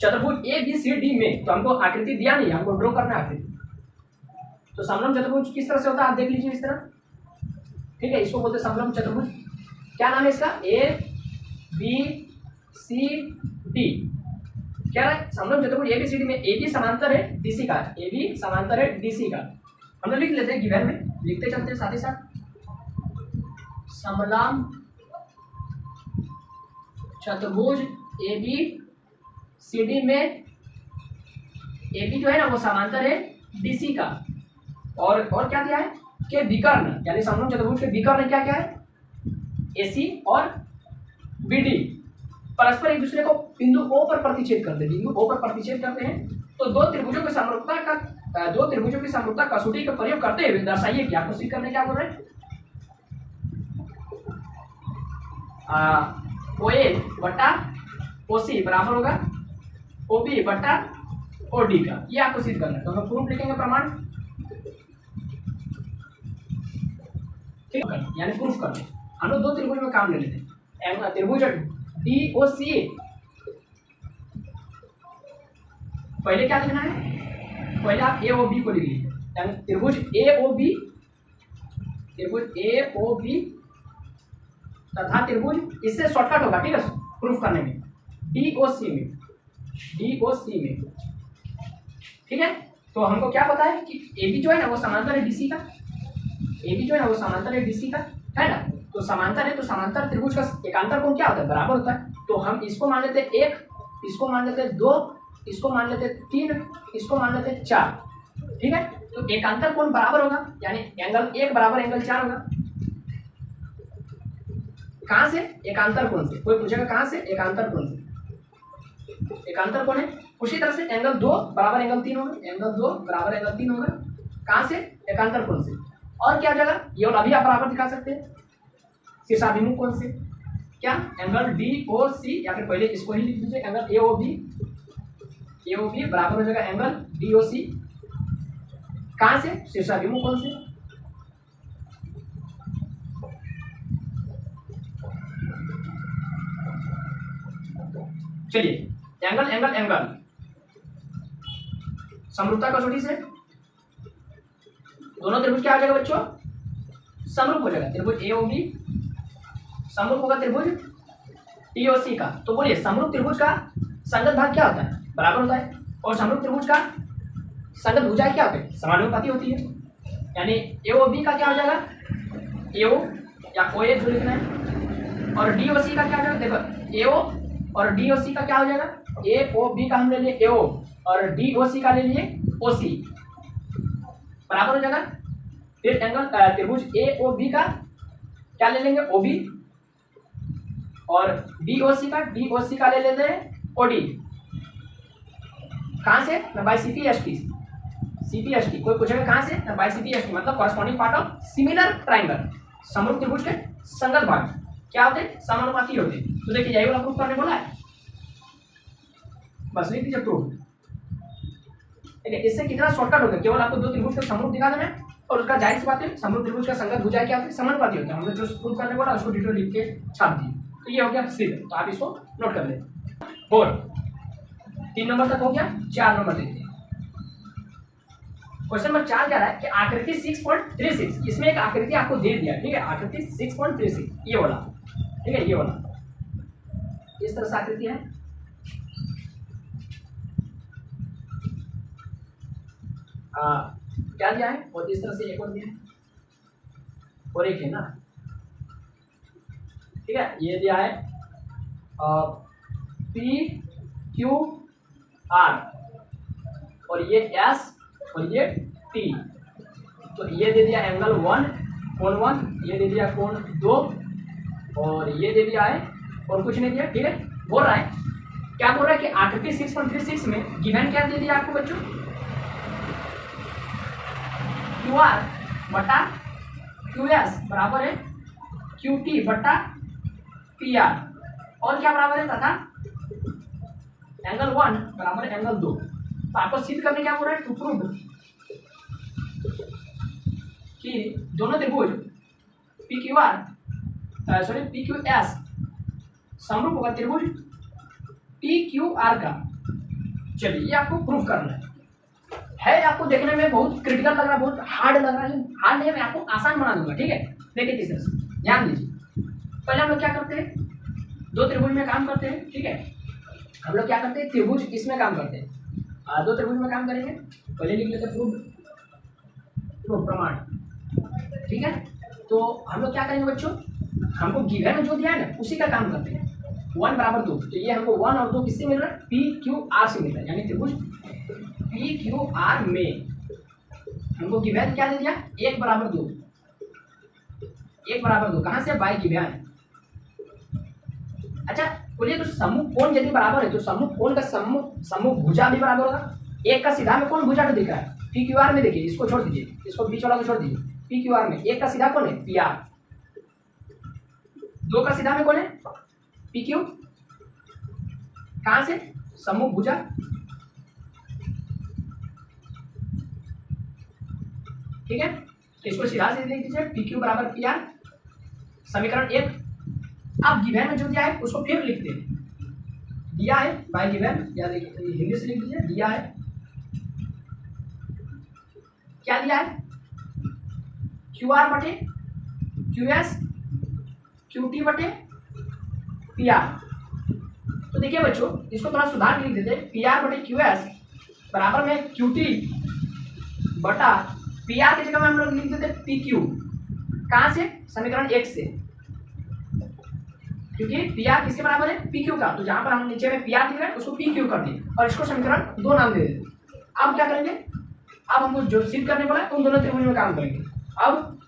चतुर्भुज ए बी सी डी में, तो हमको आकृति दिया नहीं, हमको ड्रॉ करना है आकृति। तो समलंब चतुर्भुज किस तरह से होता है आप देख लीजिए इस तरह। ठीक है, इसको बोलते हैं समलंब चतुर्भुज। क्या नाम है इसका, ए बी सी डी। क्या है समलंब चतुर्भुज ए बी सी डी में ए बी समांतर है डीसी का, ए बी समांतर है डीसी का। हम लोग लिख लेते हैं गिवन में, लिखते चलते हैं साथ ही साथ। समलंब चतुर्भुज ए बी सी डी में ए बी जो है ना वो समांतर है डीसी का, और क्या दिया है कि विकर्ण, यानी समलंब चतुर्भुज के विकर्ण क्या क्या है एसी और बीडी परस्पर एक दूसरे को बिंदु ओ पर प्रतिच्छेद करते हैं। बिंदु ओ पर प्रतिच्छेद करते हैं तो दो त्रिभुजों की समरूपता कसौटी का प्रयोग करते हुए दर्शाइए कि आपको सिद्ध करने क्या बोल रहे हैं। ओ ए बटा ओ सी बराबर होगा ओ बी बटा ओ डी का, ये आपको सिद्ध करना है। तो हम प्रूफ लिखेंगे प्रमाण, ठीक है, यानी प्रूफ करते हम लोग दो त्रिभुज में काम ले लेते हैं। त्रिभुज डी ओ सी, पहले क्या लिखना है, पहले आप ए ओ बी को लिख लीजिए। त्रिभुज ए ओ बी तथा त्रिभुज, इससे शॉर्टकट होगा ठीक है प्रूफ करने में, डी ओ सी में। ठीक है, तो हमको क्या पता है कि ए बी जो है ना वो समांतर है डीसी का, है ना। तो समांतर है, तो समांतर त्रिभुज का एकांतर कोण क्या होता है बराबर होता है। तो हम इसको मान लेते हैं 1, इसको मान लेते हैं 2, इसको मान लेते हैं 3, इसको मान लेते हैं 4। ठीक है, तो एकांतर कोण बराबर होगा, यानी एंगल 1 बराबर एंगल 4 होगा। कहां से, एकांतर कोण से। कोई पूछेगा कहां से, एकांतर कोण से। एकांतर कोण है उसी तरह से एंगल 2 बराबर एंगल 3 होगा, एंगल 2 बराबर एंगल 3 होगा। कहां से, एकांतर कोण से। और क्या जगह, ये वाला भी आप बराबर दिखा सकते हैं शीर्षाभिमुख कोण से। क्या, एंगल डी ओ सी, या फिर पहले इसको ही लिख दीजिए, एंगल ए ओ बी बराबर हो जाएगा एंगल डी ओ सी। कहां से, शीर्षाभिमुख कोण से। चलिए एंगल एंगल एंगल समरूपता कसौटी से दोनों त्रिभुज क्या हो जाएगा बच्चों, समरूप हो जाएगा। त्रिभुज ए बी समरूप होगा त्रिभुज टी और सी का। तो बोलिए समरूप त्रिभुज का संगत भाग क्या होता है, बराबर होता है। और समरूप त्रिभुज का संगत भुजाएं क्या होती है, समानुपाती होती है। यानी ए ओ बी का क्या हो जाएगा, ए ओ या ओ ए जो लिखना है, और डी ओ सी का क्या हो जाएगा, देखो ए ओ और डी ओ सी का क्या हो जाएगा, ए ओ बी का हम ले लिए ए ओ और डी ओ सी का ले लिए ओ सी, बराबर हो जाएगा। फिर एंगल त्रिभुज ए ओ बी का क्या ले लेंगे, ओ बी, और डी ओ सी का ले लेते हैं ओ डी। कहां से, by C P S T. कोई पूछेगा कहां से, by C P S T, मतलब corresponding part of similar triangle. समरूप त्रिभुज के संगत भाग क्या होते हैं, समानुपाती होते हैं। तो देखिए यही वाला प्रूफ करने बोला है, बस लिख दीजिए प्रूफ। ठीक है, इससे कितना शॉर्टकट होगा, केवल आपको दो त्रिभुज का समरूप दिखा देना है और उसका जाहिर सी बात है समरूप त्रिभुज का संगत भुजाएं क्या होती है, समानुपाती होते हैं। हमने जो प्रूफ करने बोला उसको डिटेल लिख के छाप दी। तो ये हो गया सिद्ध, तो आप इसको नोट कर लें। और 3 नंबर तक हो गया, 4 नंबर देखते हैं। क्वेश्चन नंबर 4 क्या रहा है कि आकृति 6.36, इसमें एक आकृति आपको दे दिया, ठीक है, आकृति 6.36 ये वाला, ठीक है, ये वाला इस तरह से आकृति है। क्या दिया है, और इस तरह से एक और दिया है और एक है ना, ठीक है, ये दिया है पी क्यू आर और ये एस और ये टी। तो ये दे दिया एंगल 1 कोण 1, ये दे दिया कोण 2 और ये दे दिया है और कुछ नहीं दिया, ठीक है। बोल रहा है क्या, बोल रहा है कि आकृति 6.36 में गिवन क्या दे दिया आपको बच्चों, क्यू आर बटा क्यू एस बराबर है क्यू टी बटा पी आर, और क्या बराबर है तथा एंगल 1 बराबर है एंगल 2। तो आपको सिद्ध करने क्या बोल रहा है, टू प्रूव कि दोनों त्रिभुज P Q R P Q S समरूप होगा त्रिभुज पी क्यू आर का। चलिए ये आपको प्रूफ करना है आपको देखने में बहुत क्रिटिकल लग रहा है, बहुत हार्ड लग रहा है, हार्ड नहीं, मैं आपको आसान बना दूंगा, ठीक है। देखिए किस तरह से ध्यान दीजिए। पहले हम लोग क्या करते हैं, दो त्रिभुज में काम करते हैं, ठीक है। हम लोग क्या करते हैं, त्रिभुज इसमें काम करते हैं, दो त्रिभुज में काम करेंगे। पहले लिख लेते प्रूफ प्रमाण, ठीक है। तो हम लोग क्या करेंगे बच्चों, हमको गिवन में जो दिया है ना उसी का काम करते हैं। 1 बराबर 2, तो ये हमको 1 और 2 किससे मिल रहा है, पी क्यू आर से मिल रहा है, यानी त्रिभुज पी क्यू आर में हमको गिवन क्या दे दिया, 1 बराबर 2, 1 बराबर 2 कहाँ से, बाय गिवन। अच्छा बोलिए, तो सम्मुख कोण यदि बराबर है तो सम्मुख कोण का सम्मुख भुजा भी बराबर होगा। एक का सीधा में कौन भुजा तो दिख रहा है, पी क्यू आर में, देखिए इसको छोड़ दीजिए, इसको बीच वाला को छोड़ दीजिए, पी क्यू आर में एक का सीधा कौन है, पी आर। 2 का सीधा में कौन है, पी क्यू। कहां से, सम्मुख भुजा, ठीक है। तो इसको सीधा से लिख दीजिए, पी क्यू बराबर पी आर, समीकरण 1। आप गिवन में जो दिया है उसको फिर लिखते हैं, दिया है बाय गिवन, या देखिए हिंदी से लिख दीजिए, दिया है, क्या दिया है, क्यू आर बटे क्यू एस क्यू टी बटे पी आर। तो देखिए बच्चों इसको थोड़ा सुधार के लिख देते हैं, पी आर बटे क्यू एस बराबर में क्यू टी बटा पी आर की जगह में हम लोग लिख देते पी क्यू। कहां से, समीकरण 1 से, क्योंकि पी आर किसके बराबर है, पी क्यू का। तो जहां पर हम नीचे में पी आर दिख रहा है उसको पी क्यू कर दिए और इसको समीकरण 2 नाम दे देते। अब क्या करेंगे, अब हमको जो सिद्ध करने बोला है उन दोनों त्रिभुज में काम करेंगे। अब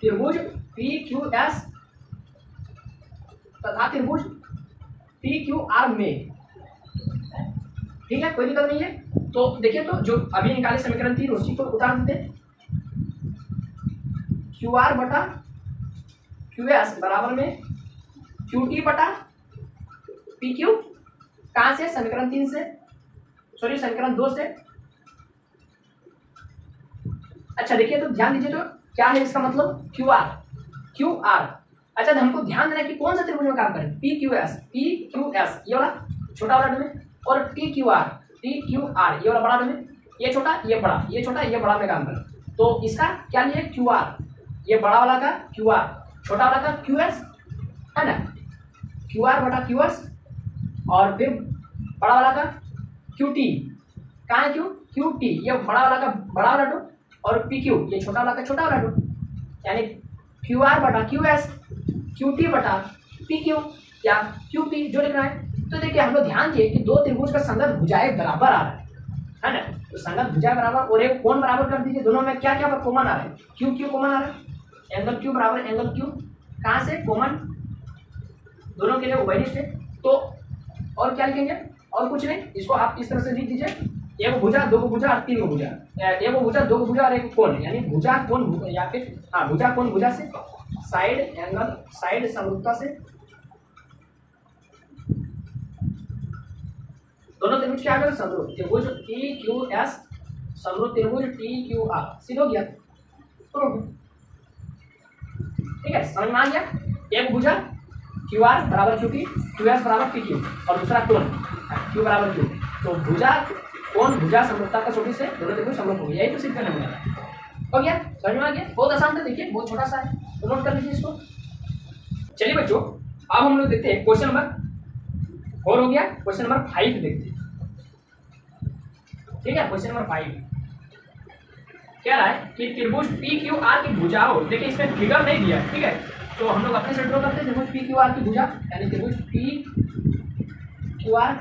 त्रिभुज पी क्यू एस तथा त्रिभुज पी क्यू आर में, ठीक है, कोई दिक्कत नहीं है। तो देखिए, तो जो अभी निकाले समीकरण 3 उसी को उतार देते, क्यू आर बटा क्यू एस बराबर में क्यू टी बटा पी क्यू। कहां से, समीकरण 3 से, सॉरी समीकरण 2 से। अच्छा देखिए तो ध्यान दीजिए, तो क्या है इसका मतलब क्यू आर, क्यू आर। अच्छा तो हमको ध्यान देना कि कौन सा त्रिभुज में काम करें, पी क्यू एस ये वाला छोटा वाला डोमेन, और टी क्यू आर ये वाला बड़ा डोमेन, ये छोटा ये बड़ा, ये छोटा ये बड़ा में काम करें। तो इसका क्या लिए क्यू आर, ये बड़ा वाला का क्यू आर, छोटा वाला का क्यू एस है ना, क्यू आर बटा क्यू एस, और फिर बड़ा वाला का क्यू टी, कहाँ है क्यू टी, ये बड़ा वाला का बड़ा वाला डो, और पी क्यू ये छोटा वाला का छोटा वाला डो, यानी क्यू आर बटा क्यू एस, क्यू टी बटा पी क्यू या क्यू पी जो लिखना है। तो देखिए हम लोग ध्यान दिए कि दो त्रिभुज का संगत भुजाएं बराबर आ रहा है ना, तो संगत भुजा बराबर और एक कोण बराबर कर दीजिए, दोनों में क्या क्या कॉमन आ रहा है, क्यू कॉमन आ रहा है, एंगल क्यू बराबर एंगल क्यू, कहाँ से कॉमन, दोनों के लिए उभयनिष्ठ है। तो और क्या लिखेंगे, और कुछ नहीं, इसको आप इस तरह से लिख दीजिए, एक भुजा दो भुजा और तीन भुजा, एक भुजा दो भुजा और एक कोण, यानी भुजा कोण या फिर हाँ भुजा कोण भुजा से, साइड एंगल साइड समरूपता से दोनों त्रिभुज क्या आ समरूप त्रिभुज टी क्यू एस, समरूप त्रिभुज टी क्यू आर, सीधा हो गया। ठीक है, समझ में आ गया। एक भुजा क्यू आर बराबर क्यू टी, क्यू एस बराबर पी क्यू, और दूसरा कोण क्यू बराबर क्यू, तो भुजा कोण भुजा समरूपता का सूत्र से दोनों त्रिभुज समरूप हो गया, यही तो सिद्ध करने वाला हो गया। समझ में आ गया, बहुत आसान था, देखिए बहुत छोटा सा है, तो नोट कर लीजिए इसको। चलिए बच्चों अब हम लोग देखते हैं क्वेश्चन नंबर 4 हो गया, क्वेश्चन नंबर 5 देखते हैं। ठीक है, क्वेश्चन नंबर 5 क्या रहा है कि त्रिभुज पी क्यू आर की भुजाओं, देखिए इसमें फिगर नहीं दिया, ठीक है, तो हम लोग अपने से ड्रॉ करते हैं त्रिभुज पी क्यू आर की भुजा, यानी त्रिभुज पी क्यू आर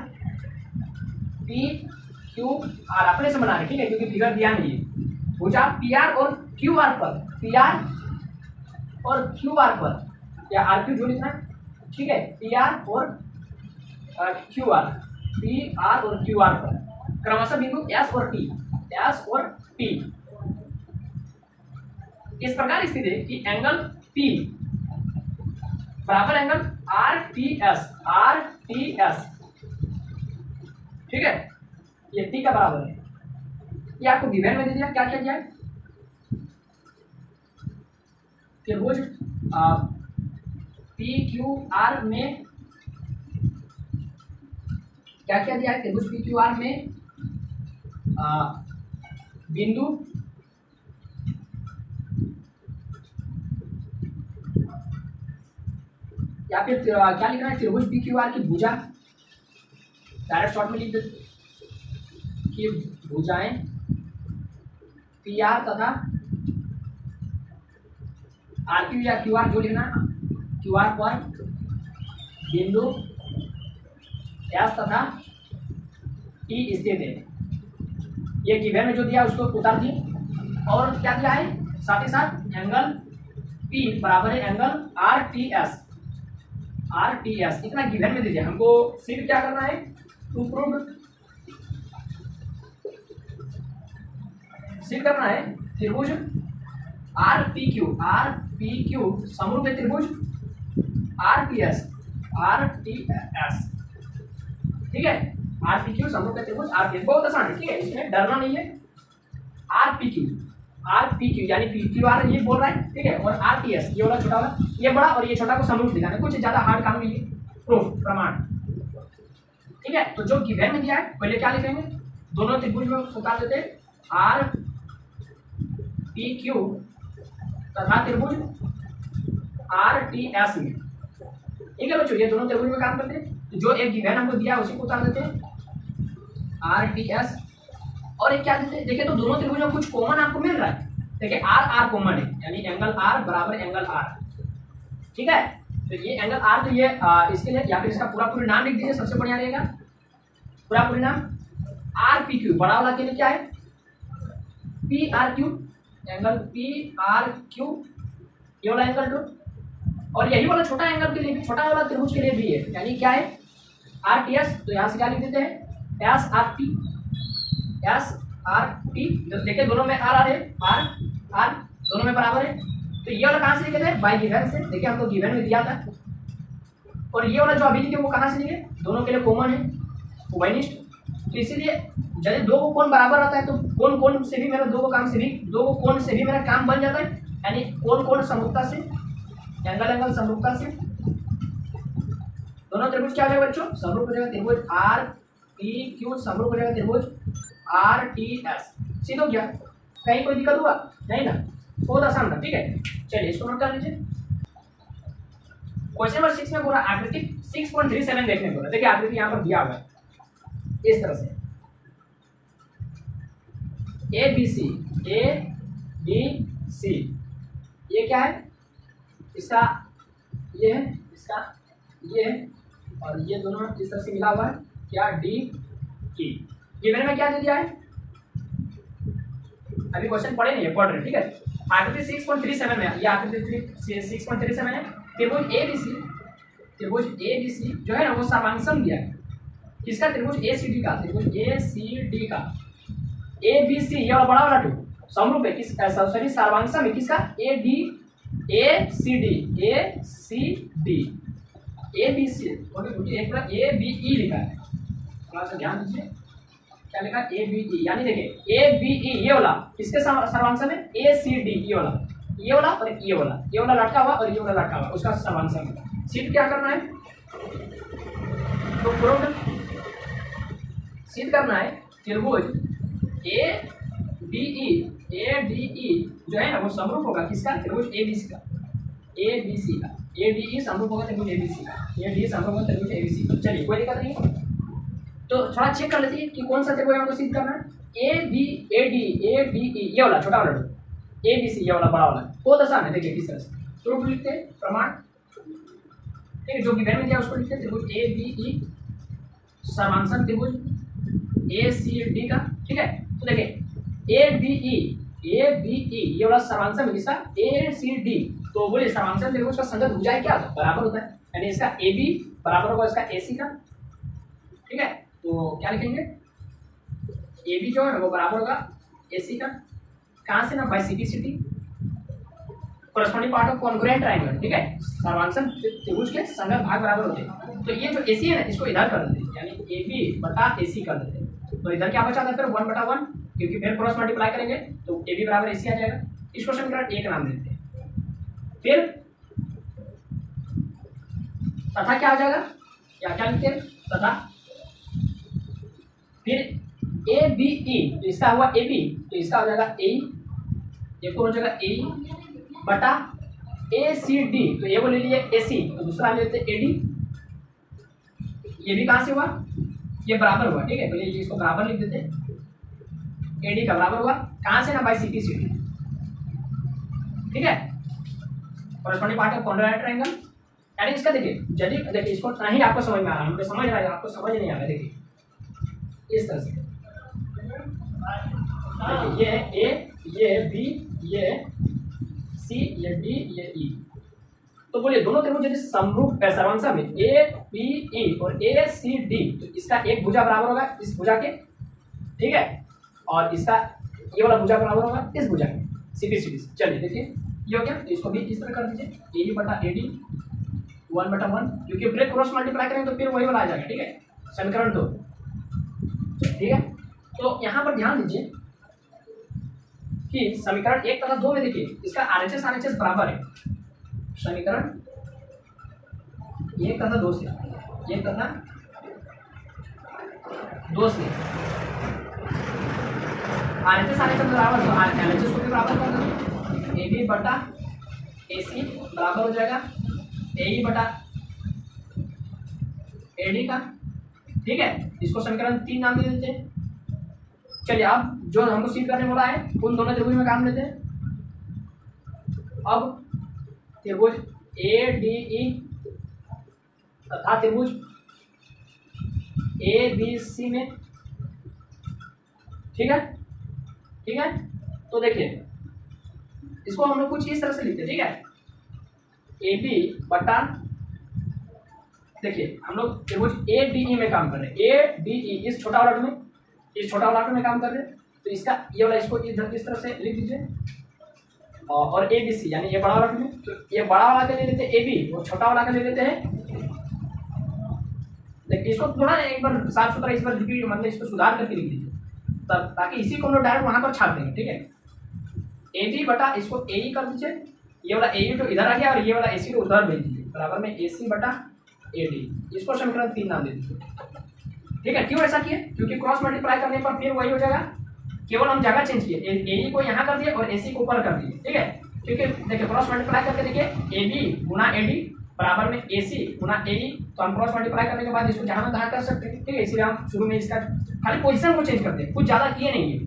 अपने से बना रहे, ठीक है, क्योंकि फिगर दिया नहीं है। भुजा पी आर और क्यू आर पर, पी आर और क्यू आर पर, या आर क्यू जो लिखना है, ठीक है, पी आर और क्यू आर, पी आर और क्यू आर पर क्रमशः बिंदु एस और टी इस प्रकार स्थित है कि एंगल P बराबर एंगल आर टी एस, ठीक है, ये T का बराबर है। ये आपको गिवन में दे दिया, क्या क्या दिया है, त्रिभुज पी क्यू आर में क्या क्या दिया है, त्रिभुज पी क्यू आर में बिंदु या फिर क्या लिखना है, त्रिभुज पी क्यू आर की भुजा, डायरेक्ट शॉर्ट में लिख दे कि भुजाएं पी आर तथा आर क्यू या क्यू आर जो लिखना है, क्यू आर पर बिंदु एस तथा टी स्थित है। ये गिवन में जो दिया उसको उतार दी, और क्या दिया है साथ ही साथ एंगल P बराबर है एंगल आर टी एस, इतना गिवन में दीजिए। हमको सिर्फ क्या करना है, टू प्रूव सिर्फ करना है त्रिभुज आर पी क्यू समरूप है त्रिभुज आर टी एस, ठीक है, आर पी क्यू समरूप है त्रिभुज आर टी एस, बहुत आसान है, ठीक है, इसमें डरना नहीं है। आर पी क्यू यानी पी क्यू आर ये बोल रहा है, ठीक है, और आर टी एस ये वाला छोटा वाला, ये बड़ा और ये छोटा को समरूप दिखाना है, कुछ ज्यादा हार्ड काम नहीं है, प्रूफ प्रमाण, ठीक है। तो जो गिवन में दिया है पहले क्या लिखेंगे, दोनों त्रिभुज में उतार देते आर पी क्यू तथा त्रिभुज आर टी एस में, ठीक है बच्चों, ये दोनों त्रिभुज में काम करते हैं। तो जो एक गिवन हमको दिया है उसी को उतार देते हैं आर टी एस, और एक क्या देते हैं, देखिए तो दोनों त्रिभुज में कुछ कॉमन आपको मिल रहा है, देखिए आर कॉमन है, यानी एंगल आर बराबर एंगल आर, ठीक है। तो ये एंगल आर, तो ये इसके लिए या फिर इसका पूरा नाम लिख दीजिए, सबसे बढ़िया रहेगा, पूरा नाम आर पी क्यू, बड़ा वाला के लिए क्या है P R Q, angle P R Q ये वाला एंगल टू, और यही वाला छोटा एंगल के लिए भी, छोटा वाला त्रिभुज के लिए भी है, यानी क्या है आर टी एस, तो यहाँ से क्या लिख देते हैं एस आर टी, देखिए दोनों में आर है, आर दोनों में बराबर है। तो ये वाला कहाँ से लिखे थे, बाई गिवन से, देखिए हमको गिवन में दिया था, और ये वाला जो अभी लिखे वो कहाँ से लिखे, दोनों के लिए कॉमन है, उभयनिष्ठ, तो इसीलिए यदि दो को कोण बराबर रहता है तो कोण कोण से भी मेरा दो को कोण से भी मेरा काम बन जाता है, यानी कोण कोण समरूपता से, एंगल एंगल समरूपता से दोनों त्रिभुज क्या हो जाएगा बच्चों, समरूप हो जाएगा। त्रिभुज आर पी क्यू समरूप हो जाएगा त्रिभुज आर टी एस। सीधा हो गया, कहीं कोई दिक्कत हुआ नहीं ना, बहुत आसान था। ठीक है, चलिए इसको नोट कर लीजिए। क्वेश्चन नंबर 6 में पूरा आकृति 6.37 देखने को, देखिए आकृति यहाँ पर दिया हुआ है इस तरह से ए बी सी, ये क्या है, इसका ये है, इसका ये है, और ये दोनों इस तरह से मिला हुआ है क्या, डी ई। ये मैंने क्या दे दिया है, अभी क्वेश्चन पढ़े नहीं है, पढ़ रहे। ठीक है, आकृति 6.37 में, ये आकृति 6.37 है। त्रिभुज ए बी सी जो है ना वो सर्वांगसम दिया है किसका, त्रिभुज ए सी डी का, त्रिभुज ए सी डी का। ए बी सी ये बड़ा वाला टू समरूप है किस, सॉरी सर्वांगसम है किसका, A C D A B C, A B E लिखा है, थोड़ा सा ध्यान दीजिए क्या लिखा, ए बी ई, यानी देखिए ए बी ई ये वाला किसके सर्वांगसम है, ए सी डी ये वाला और ये वाला लटका हुआ और ये वाला लटका हुआ, उसका सर्वांगसम है। सिद्ध क्या करना है, तो प्रूव सिद्ध करना है त्रिभुज ए डी ई जो है ना वो समरूप होगा किसका, त्रिभुज ए बी सी का, ए डी ई समरूप होगा त्रिभुज ए बी सी का, ए डी समरूप होगा त्रिभुज ए बी सी का। चलिए कोई दिक्कत नहीं, तो थोड़ा चेक कर लेते हैं कि कौन सा त्रिभुज हमको सिद्ध करना है। ए डी ई ये वाला छोटा वाला, ए बी सी ये वाला बड़ा वाला, बहुत आसान है। देखिए किस तरह से प्रूफ लिखते हैं, प्रमाण, ठीक है, जो कि में दिया उसको लिखते हैं, त्रिभुज ए बी ई सर्वांगसम त्रिभुज ए सी डी का। ठीक है, तो देखिए ए बी ई ये वाला सर्वांगसम है किसका, ए सी डी। तो बोलिए सर्वांगसम त्रिभुज का संगत भुजा क्या होता है, बराबर होता है, यानी इसका ए बी बराबर होगा इसका ए सी का। ठीक है, तो क्या लिखेंगे, ए बी जो है वो बराबर होगा ए सी का, कहाँ से ना, by C corresponding part of congruent triangle. ठीक है, सर्वांगसम त्रिभुज के संगत भाग बराबर होते हैं। तो ये जो ए सी है ना इसको इधर कर देते हैं, यानी ए बी बटा ए सी कर देते हैं। तो इधर क्या बचा था फिर 1/1, क्योंकि फिर क्रॉस मल्टीप्लाई करेंगे तो ए बी बराबर ए सी आ जाएगा। इसको समीकरण 1 नाम देते हैं। फिर तथा क्या आ जाएगा, क्या लिखते हैं, तथा फिर ए बी ई, तो इसका हुआ ए बी, तो इसका हो जाएगा ए, ये हो जाएगा ए बटा ए सी डी, तो ये को ले लिए ए सी, तो दूसरा ले लेते ए डी। ये भी कहाँ से हुआ, ये बराबर हुआ। ठीक है, तो ये इसको बराबर लिख देते, ए डी का बराबर हुआ कहाँ से ना, बाई सी डी। ठीक है, corresponding part of congruent triangle, यानी इसका देखिए इसको नहीं आपको समझ में आ रहा है, मुझे समझ रहा है, आपको समझ नहीं आ रहा है। देखिए इस तरह से देखिए, ये है ए, ये बी, ये सी, ये डी, ये ई। तो बोलिए दोनों त्रिभुज यदि समरूप सर्वांगसम में ए बी ई और ए सी डी, तो इसका एक भुजा बराबर होगा इस भुजा के। ठीक है, और इसका ये वाला भुजा बराबर होगा इस भुजा के, सी बी सी डी। चलिए देखिए ये हो गया, तो इसको भी इस तरह कर दीजिए, ए बी बटा ए डी 1/1, क्योंकि फिर क्रॉस मल्टीप्लाई करेंगे तो फिर वही वाला आ जाएगा। ठीक है, समीकरण 2। ठीक है, तो यहाँ पर ध्यान दीजिए कि समीकरण 1 तथा 2 में देखिए इसका RHS RHS बराबर है। समीकरण 1 तथा 2 से, 1 तथा 2 से RHS RHS बराबर, तो LHS को भी बराबर कर दो, ए बी बटा ए सी बराबर हो जाएगा ए ई बटा ए डी का। ठीक है, इसको समीकरण 3 नाम दे देते हैं। चलिए अब जो हमको सिद्ध करने वाला है उन दोनों त्रिभुज में काम लेते हैं। अब त्रिभुज ए डी ई तथा त्रिभुज ए बी सी में। ठीक है, तो देखिए इसको हम लोग कुछ इस तरह से लिखते हैं। ठीक है, ए बी बटा, देखिए हम लोग त्रिभुज ए डी ई में काम कर रहे हैं, ए डी ई इस छोटा वाला में, इस छोटा वाला में काम कर रहे हैं, तो इसका ये वाला इसको इधर इस तरह से लिख दीजिए, और ए बी सी यानी ये बड़ा वाला में, तो ये बड़ा वाला का ले लेते हैं ए बी, और छोटा वाला का ले लेते हैं देखिए इसको थोड़ा एक बार साफ सुथरा इस बार रिपीट मतलब इसको सुधार करके लिख लीजिए तब, ताकि इसी को हम लोग डायरेक्ट वहां पर छाप देंगे। ठीक है, ए बी बटा इसको ए ई कर दीजिए, ये वाला ए यू तो इधर आ गया और ये वाला ए सी तो उधर भेज दीजिए, बराबर में ए सी बटा ए डी, इसको समीकरण 3 नाम दे दीजिए। ठीक है, क्यों ऐसा किए? क्योंकि क्रॉस मल्टीप्लाई करने पर फिर वही हो जाएगा, केवल हम जगह चेंज किए, ए ई को यहाँ कर दिए और ए सी को ऊपर कर दिए। ठीक है, क्योंकि देखिए क्रॉस मल्टीप्लाई करके देखिए A B Guna A D बराबर में ए सी गुना ए ई, तो हम क्रॉस मल्टीप्लाई करने के बाद इसको जहाँ में तहाँ कर सकते हैं। ठीक है, इसलिए हम शुरू में इसका खाली पोजीशन को चेंज करते हैं, कुछ ज़्यादा किए नहीं है।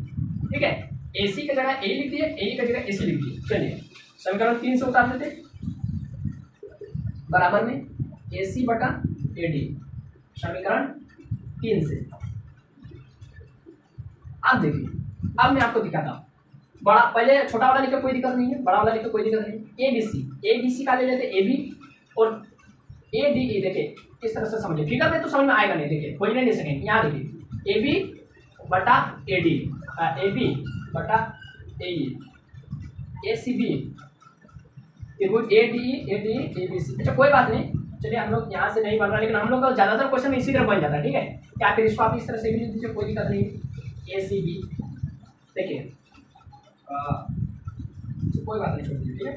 ठीक है, ए सी की जगह ए लिख दिए, ए की जगह ए सी लिख दिए। चलिए समीकरण 3 से उतार देते, बराबर में ए सी बटा ए डी, समीकरण 3 से। अब देखिए, अब मैं आपको दिखाता हूँ, बड़ा पहले छोटा वाला लिखे कोई दिक्कत नहीं है, बड़ा वाला लिखे कोई दिक्कत नहीं। ए बी सी का ले लेते ए बी और ए डी ई, देखिए इस तरह से समझिए, फिगर में तो समझ में आएगा नहीं, देखिए खोजने नहीं सकेंगे। यहाँ देखिए ए बी बटा ए डी, ए बी बटा ए ई, ए सी बी, त्रिभुज ए डी ए बी सी। अच्छा कोई बात नहीं, चलिए हम लोग यहाँ से नहीं बन रहा, लेकिन हम लोग का ज़्यादातर क्वेश्चन इसी तरह बन जाता है। ठीक है, क्या फिर इसको आप इस तरह से भी लिख दीजिए, कोई दिक्कत नहीं। ए सी बी, देखिए कोई बात नहीं, छोड़ दीजिए। ठीक है,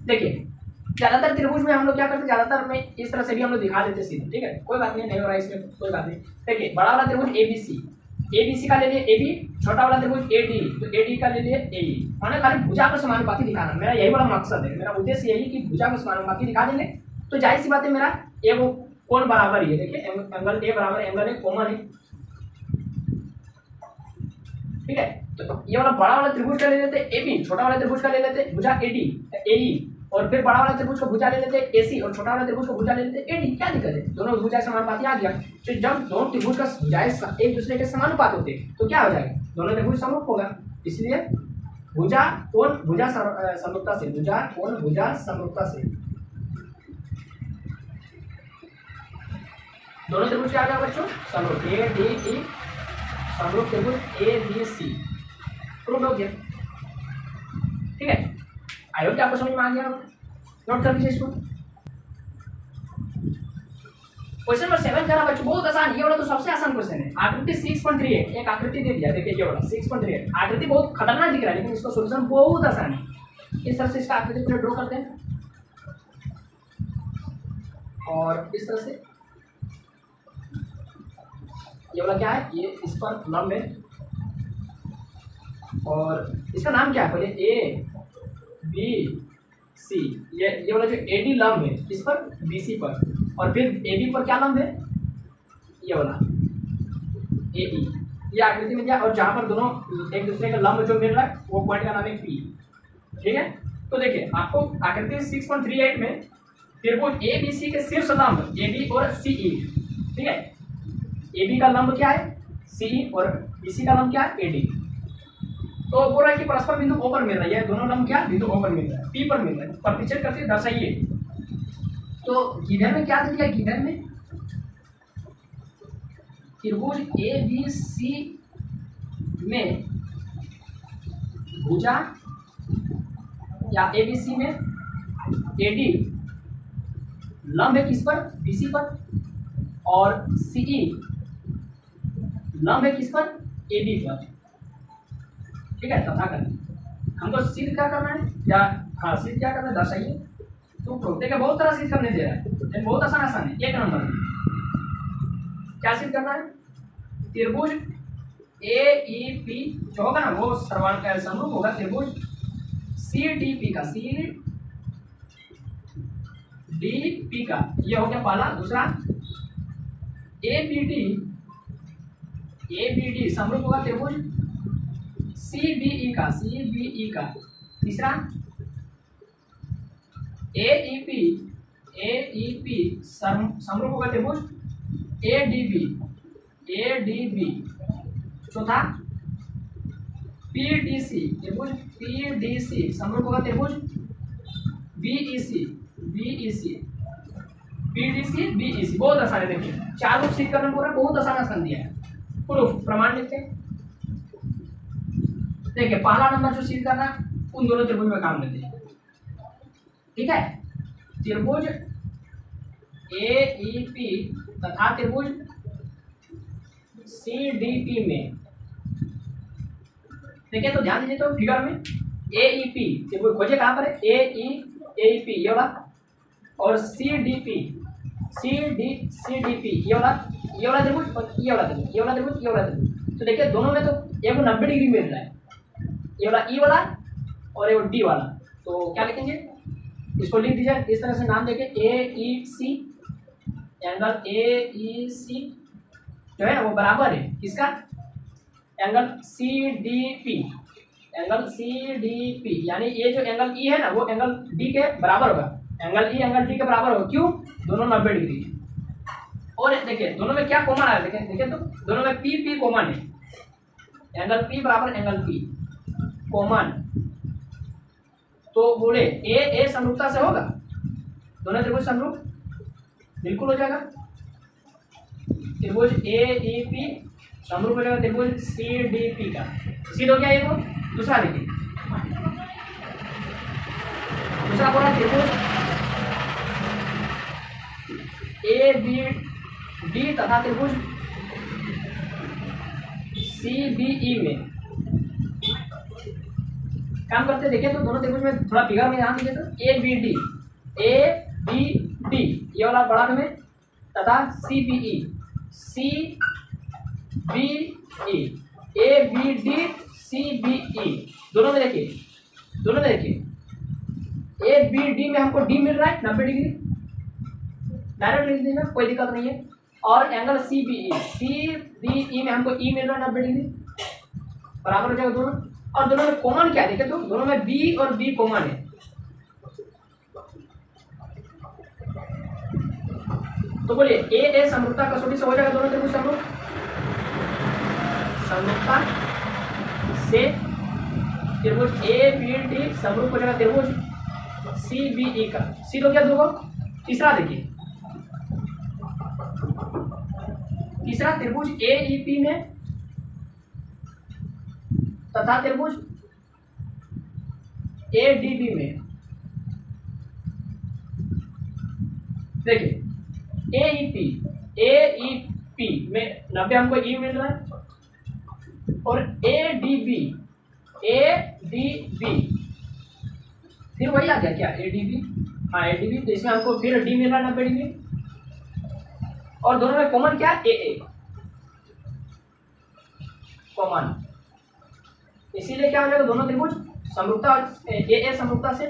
देखिए ज़्यादातर त्रिभुज में हम लोग क्या करते हैं, ज़्यादातर में इस तरह से भी हम लोग दिखा देते सीधे। ठीक है, कोई बात नहीं हो रहा है इसमें, कोई बात नहीं। देखिए बड़ा वाला त्रिभुज ए बी सी का ले लिए ए बी, छोटा वाला त्रिभुज ए डी, तो ए डी का ले लिए ए ई। मैंने खाली भुजा को समानुपाती दिखाना, मेरा यही बड़ा मकसद है, मेरा उद्देश्य यही कि भुजा को समानुपाती दिखा देंगे तो जाहिर सी बात है मेरा ए वो कोण बराबर ही है। देखिए एंगल ए बराबर एंगल ए कॉमन है। ठीक है, तो ये वाला बड़ा वाला त्रिभुज का ले लेते ए बी, छोटा वाला त्रिभुज का ले लेते भुजा ए डी ए ई, और फिर बड़ा वाला त्रिभुज को भुजा ले लेते ए सी और छोटा वाला त्रिभुज को भुजा ले लेते ए डी। क्या दिक्कत है, दोनों भुजा समानुपाती आ गया। तो जब दोनों त्रिभुज का भुजाएं एक दूसरे के समानुपात होते तो क्या हो जाएगा, दोनों त्रिभुज समरूप होगा। इसलिए भुजा कोण भुजा समरूपता से, भुजा कोण भुजा समरूपता से दोनों त्रिभुज क्या आ गया बच्चों, समरूप। ए डी ई समरूप त्रिभुज ए बी सी प्रूव हो गया। ठीक है, आई होप कि आपको समझ में आ गया, नोट कर लीजिए इसको। क्वेश्चन नंबर 7 करा बच्चों, बहुत आसान, ये वाला तो सबसे आसान क्वेश्चन है। आकृति 6.38, एक आकृति दे दिया, देखिए ये वाला 6.38 आकृति बहुत खतरनाक दिख रहा है, लेकिन इसका सॉल्यूशन बहुत आसान है। इस तरह से इसका आकृति पूरा ड्रॉ करते हैं और इस तरह से ये वाला क्या है, ये इस पर लंब है और इसका नाम क्या है, पहले ए बी सी, ये वाला जो ए डी लंब है इस पर बी सी पर, और फिर ए बी पर क्या लंब है, ये वाला ए ई, ये आकृति में दिया, और जहाँ पर दोनों एक दूसरे का लंब जो मिल रहा है वो पॉइंट का नाम है पी। ठीक है, तो देखिए आपको आकृति 6.38 में त्रिभुज ए बी सी के शीर्ष लंब ए डी और सी ई। ठीक है, ए बी का लंब क्या है सी ई और बी सी का लंब क्या है ए डी। तो बोल रहा है कि परस्पर बिंदु ओ पर मिल रहा है, दोनों लंब क्या बिंदु ओ पर मिल रहा है, पी पर मिल रहा है, प्रतिच्छेद करके दर्शाइए। तो गिवन में क्या दे दिया, गिवन में त्रिभुज ए बी सी में भुजा या ए बी सी में ए डी लंब है किस पर, बी सी पर, और सी ई लंब है किस पर, ए बी पर। ठीक है, तथा करना हमको सिद्ध क्या करना है, या हाँ सिद्ध क्या करना है दर्शाइए। तो देखिए बहुत तरह सिद्ध करने दे रहा है, लेकिन बहुत आसान है। एक नंबर में क्या सिद्ध करना है, त्रिभुज ए ई पी जो होगा ना वो समरूप होगा त्रिभुज सी डी पी का, सी डी पी का, ये हो गया पहला। दूसरा ए बी डी समरूप होगा त्रिभुज सी बी ई का, सी बी ई का। तीसरा ए ई पी समरूप होगा त्रिभुज ए डी बी। चौथा पी डी सी, त्रिभुज पी डी सी समरूप होगा त्रिभुज B E C, P D C B E C. बहुत आसान है, देखिए चार रूप सिद्ध करने को बहुत आसान दिया है। प्रूफ प्रमाण लिखते हैं। देखिए पहला नंबर जो सिद्ध करना उन दोनों त्रिभुज में काम लेते हैं। ठीक है, त्रिभुज ए ई पी तथा त्रिभुज सी डी पी में, देखिए तो ध्यान दीजिए तो फिगर में ए ई पी त्रिभुज खोजे कहाँ पर है, ए ई पी ये वाला, और सी डी पी ये वाला त्रिभुज, और ये वाला त्रिभुज, ये वाला त्रिभुज, ये वाला त्रिभुज। तो देखिए दोनों में तो एक 90 डिग्री मिल रहा है, ये वाला ई वाला और ये डी वाला। तो क्या लिखेंगे, इसको लिख दीजिए इस तरह से, नाम देके ए ई सी, एंगल ए ई सी जो है ना वो बराबर है किसका, angle C D P, angle C D P, यानी ये जो एंगल ई है ना वो एंगल डी के बराबर होगा, एंगल ई एंगल डी के बराबर होगा। क्यों, दोनों 90 डिग्री है। और देखिए दोनों में क्या कॉमन आया, देखिए तो दोनों में पी कॉमन है, एंगल पी बराबर एंगल पी कॉमन। तो बोले ए समरूपता से होगा, दोनों त्रिभुज समरूप बिल्कुल हो जाएगा, त्रिभुज ए ई पी समरूप हो जाएगा त्रिभुज सी डी पी का। सिद्ध हो गया ये, तो दूसरा देखिए, दूसरा बोला त्रिभुज ए बी डी तथा त्रिभुज सी बी ई में काम करते। देखिए तो दोनों त्रिभुज में थोड़ा फिगर में ध्यान दीजिए तो ए बी डी ये वाला बड़ा में तथा C B E A B D C B E दोनों में देखिए, ए बी डी में हमको डी मिल रहा है 90 डिग्री, डायरेक्ट लिख दीजिएगा कोई दिक्कत नहीं है। और एंगल सी बी ई में हमको ई मिल रहा है 90 डिग्री, बराबर हो जाएगा दोनों। और दोनों में कॉमन क्या है, देखिए तो दोनों में बी और बी कॉमन है। तो बोलिए ए समरूपता कसौटी से हो जाएगा दोनों त्रिभुज समरूपता से त्रिभुज ए बी डी समरूप हो जाएगा त्रिभुज सी बी ई का। सी तो क्या दो, तीसरा देखिए, तीसरा त्रिभुज ए ई पी में तथा त्रिभुज ए डी बी में। देखिए ए ई पी में 90 हमको ई मिल रहा है, और ए डी बी फिर वही आ गया क्या, ए डी बी, हाँ ए डी बी, तो इसमें हमको फिर डी मिल रहा है 90 डिग्री। और दोनों में कॉमन क्या, ए कॉमन, इसीलिए क्या हो जाएगा दोनों त्रिभुज समरूपता, ए समरूपता से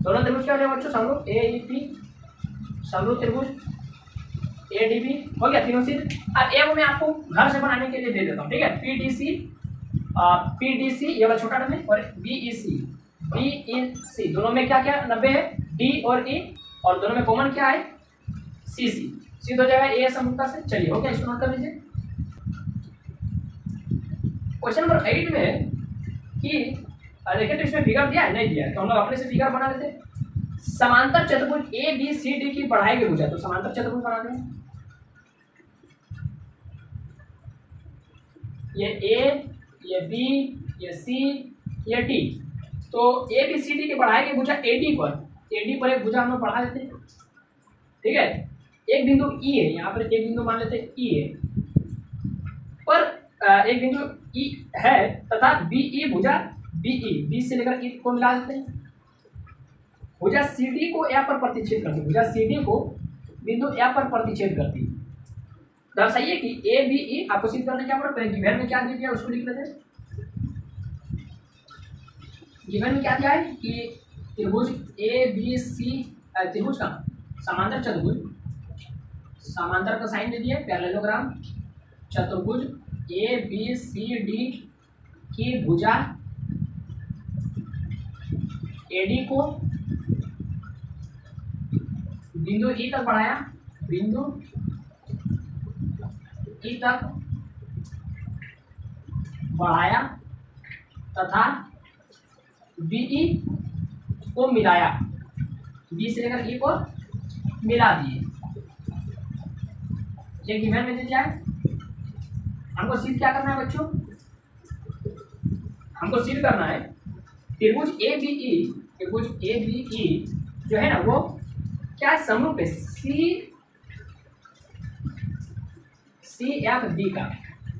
दोनों त्रिभुज क्या हो जाएगा बच्चों, समरूप ए ई पी समरूप त्रिभुज ए डी बी हो गया तीनों सिद्ध। अब ए मैं आपको घर से बनाने के लिए दे देता हूँ, ठीक है, पी डी सी ये वाला छोटा डम है, और बी ई सी दोनों में क्या क्या 90 है, डी और ई, और दोनों में कॉमन क्या है, सी सिद्ध हो जाएगा ए समरूपता से। चलिए हो गया, इसको नोट कर लीजिए। क्वेश्चन नंबर 8 में कि देखिए तो इसमें फिगर दिया है, नहीं दिया है, तो हम लोग अपने से फिगर बना लेते हैं। समांतर चतुर्भुज ए बी सी डी की बढ़ाई की भुजा, तो समांतर चतुर्भुज बना दें, ये ए, ये बी, ये सी, ये डी। तो ए बी सी डी की बढ़ाई की भुजा ए डी पर एक भुजा हम लोग बढ़ा देते हैं, ठीक है। एक बिंदु ई है, यहाँ पर एक बिंदु मान लेते हैं ई है, पर एक बिंदु ई है तथा बी ई भुजा बी से लेकर ई को मिला देते हैं। भुजा सी डी को ए पर प्रतिच्छेद करती है, भुजा सी डी को बिंदु ए पर प्रतिच्छेद करती है। दर्शाइए कि ए बी ई आपको सिद्ध करने क्या पड़ा, गिवन में क्या दिया गया उसको लिख लेते हैं। गिवन में क्या दिया है कि त्रिभुज ए बी सी, त्रिभुज का समांतर चतुर्भुज, समांतर का साइन दे दिया, पैरेललोग्राम चतुर्भुज ए बी सी डी की भुजा एडी को बिंदु ई तक बढ़ाया, बिंदु ई तक बढ़ाया तथा बीई को मिलाया, बी से लेकर ई को मिला दिए। ये गिवन में दिया है, हमको सिद्ध क्या करना है बच्चों, हमको सिद्ध करना है त्रिभुज ए बी ई जो है ना वो क्या समरूप है सी एफ बी का,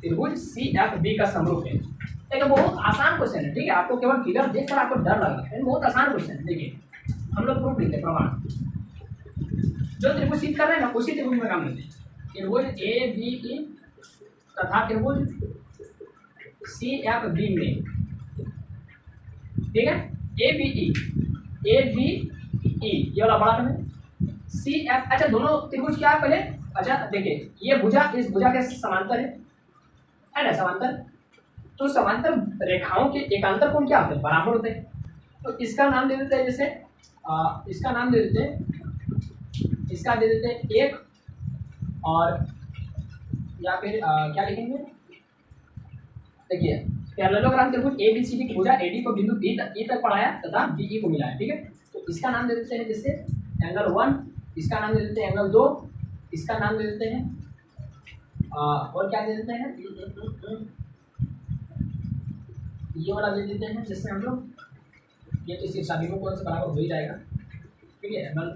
त्रिभुज सी एफ बी का समरूप है। एक बहुत आसान क्वेश्चन है, ठीक है, आपको केवल फिगर देखकर आपको डर लगा है, बहुत आसान क्वेश्चन है। देखिए हम लोग प्रूफ लिखते प्रमाण, जो त्रिभुज सिद्ध कर रहे हैं ना उसी त्रिभुज में काम लेते हैं। त्रिभुज ए बी ई तथा त्रिभुज सी एफ बी में, ठीक है, ए बी ई ये वाला बड़ा है सी एफ। अच्छा दोनों त्रिभुज क्या है पहले, अच्छा देखिए ये भुजा इस भुजा के समांतर है ना, समांतर। तो समांतर रेखाओं के एकांतर कोण क्या होते हैं, बराबर होते हैं। तो इसका नाम दे देते हैं, जैसे इसका नाम दे देते हैं, इसका दे देते हैं एक, और या फिर क्या लिखेंगे, देखिए पैरेललोग्राम त्रिभुज ए बी सी डी की भुजा एडी को बिंदु ई तक पढ़ाया तथा बीई को मिलाया, ठीक है। तो इसका नाम दे देते हैं जैसे एंगल 1, इसका नाम दे देते हैं एंगल 2, इसका नाम दे देते हैं और क्या दे देते हैं, ये वाला दे देते हैं जिससे हम लोग, ये तो सिर्फ सभी कोण से बराबर हो ही जाएगा, ठीक है, एंगल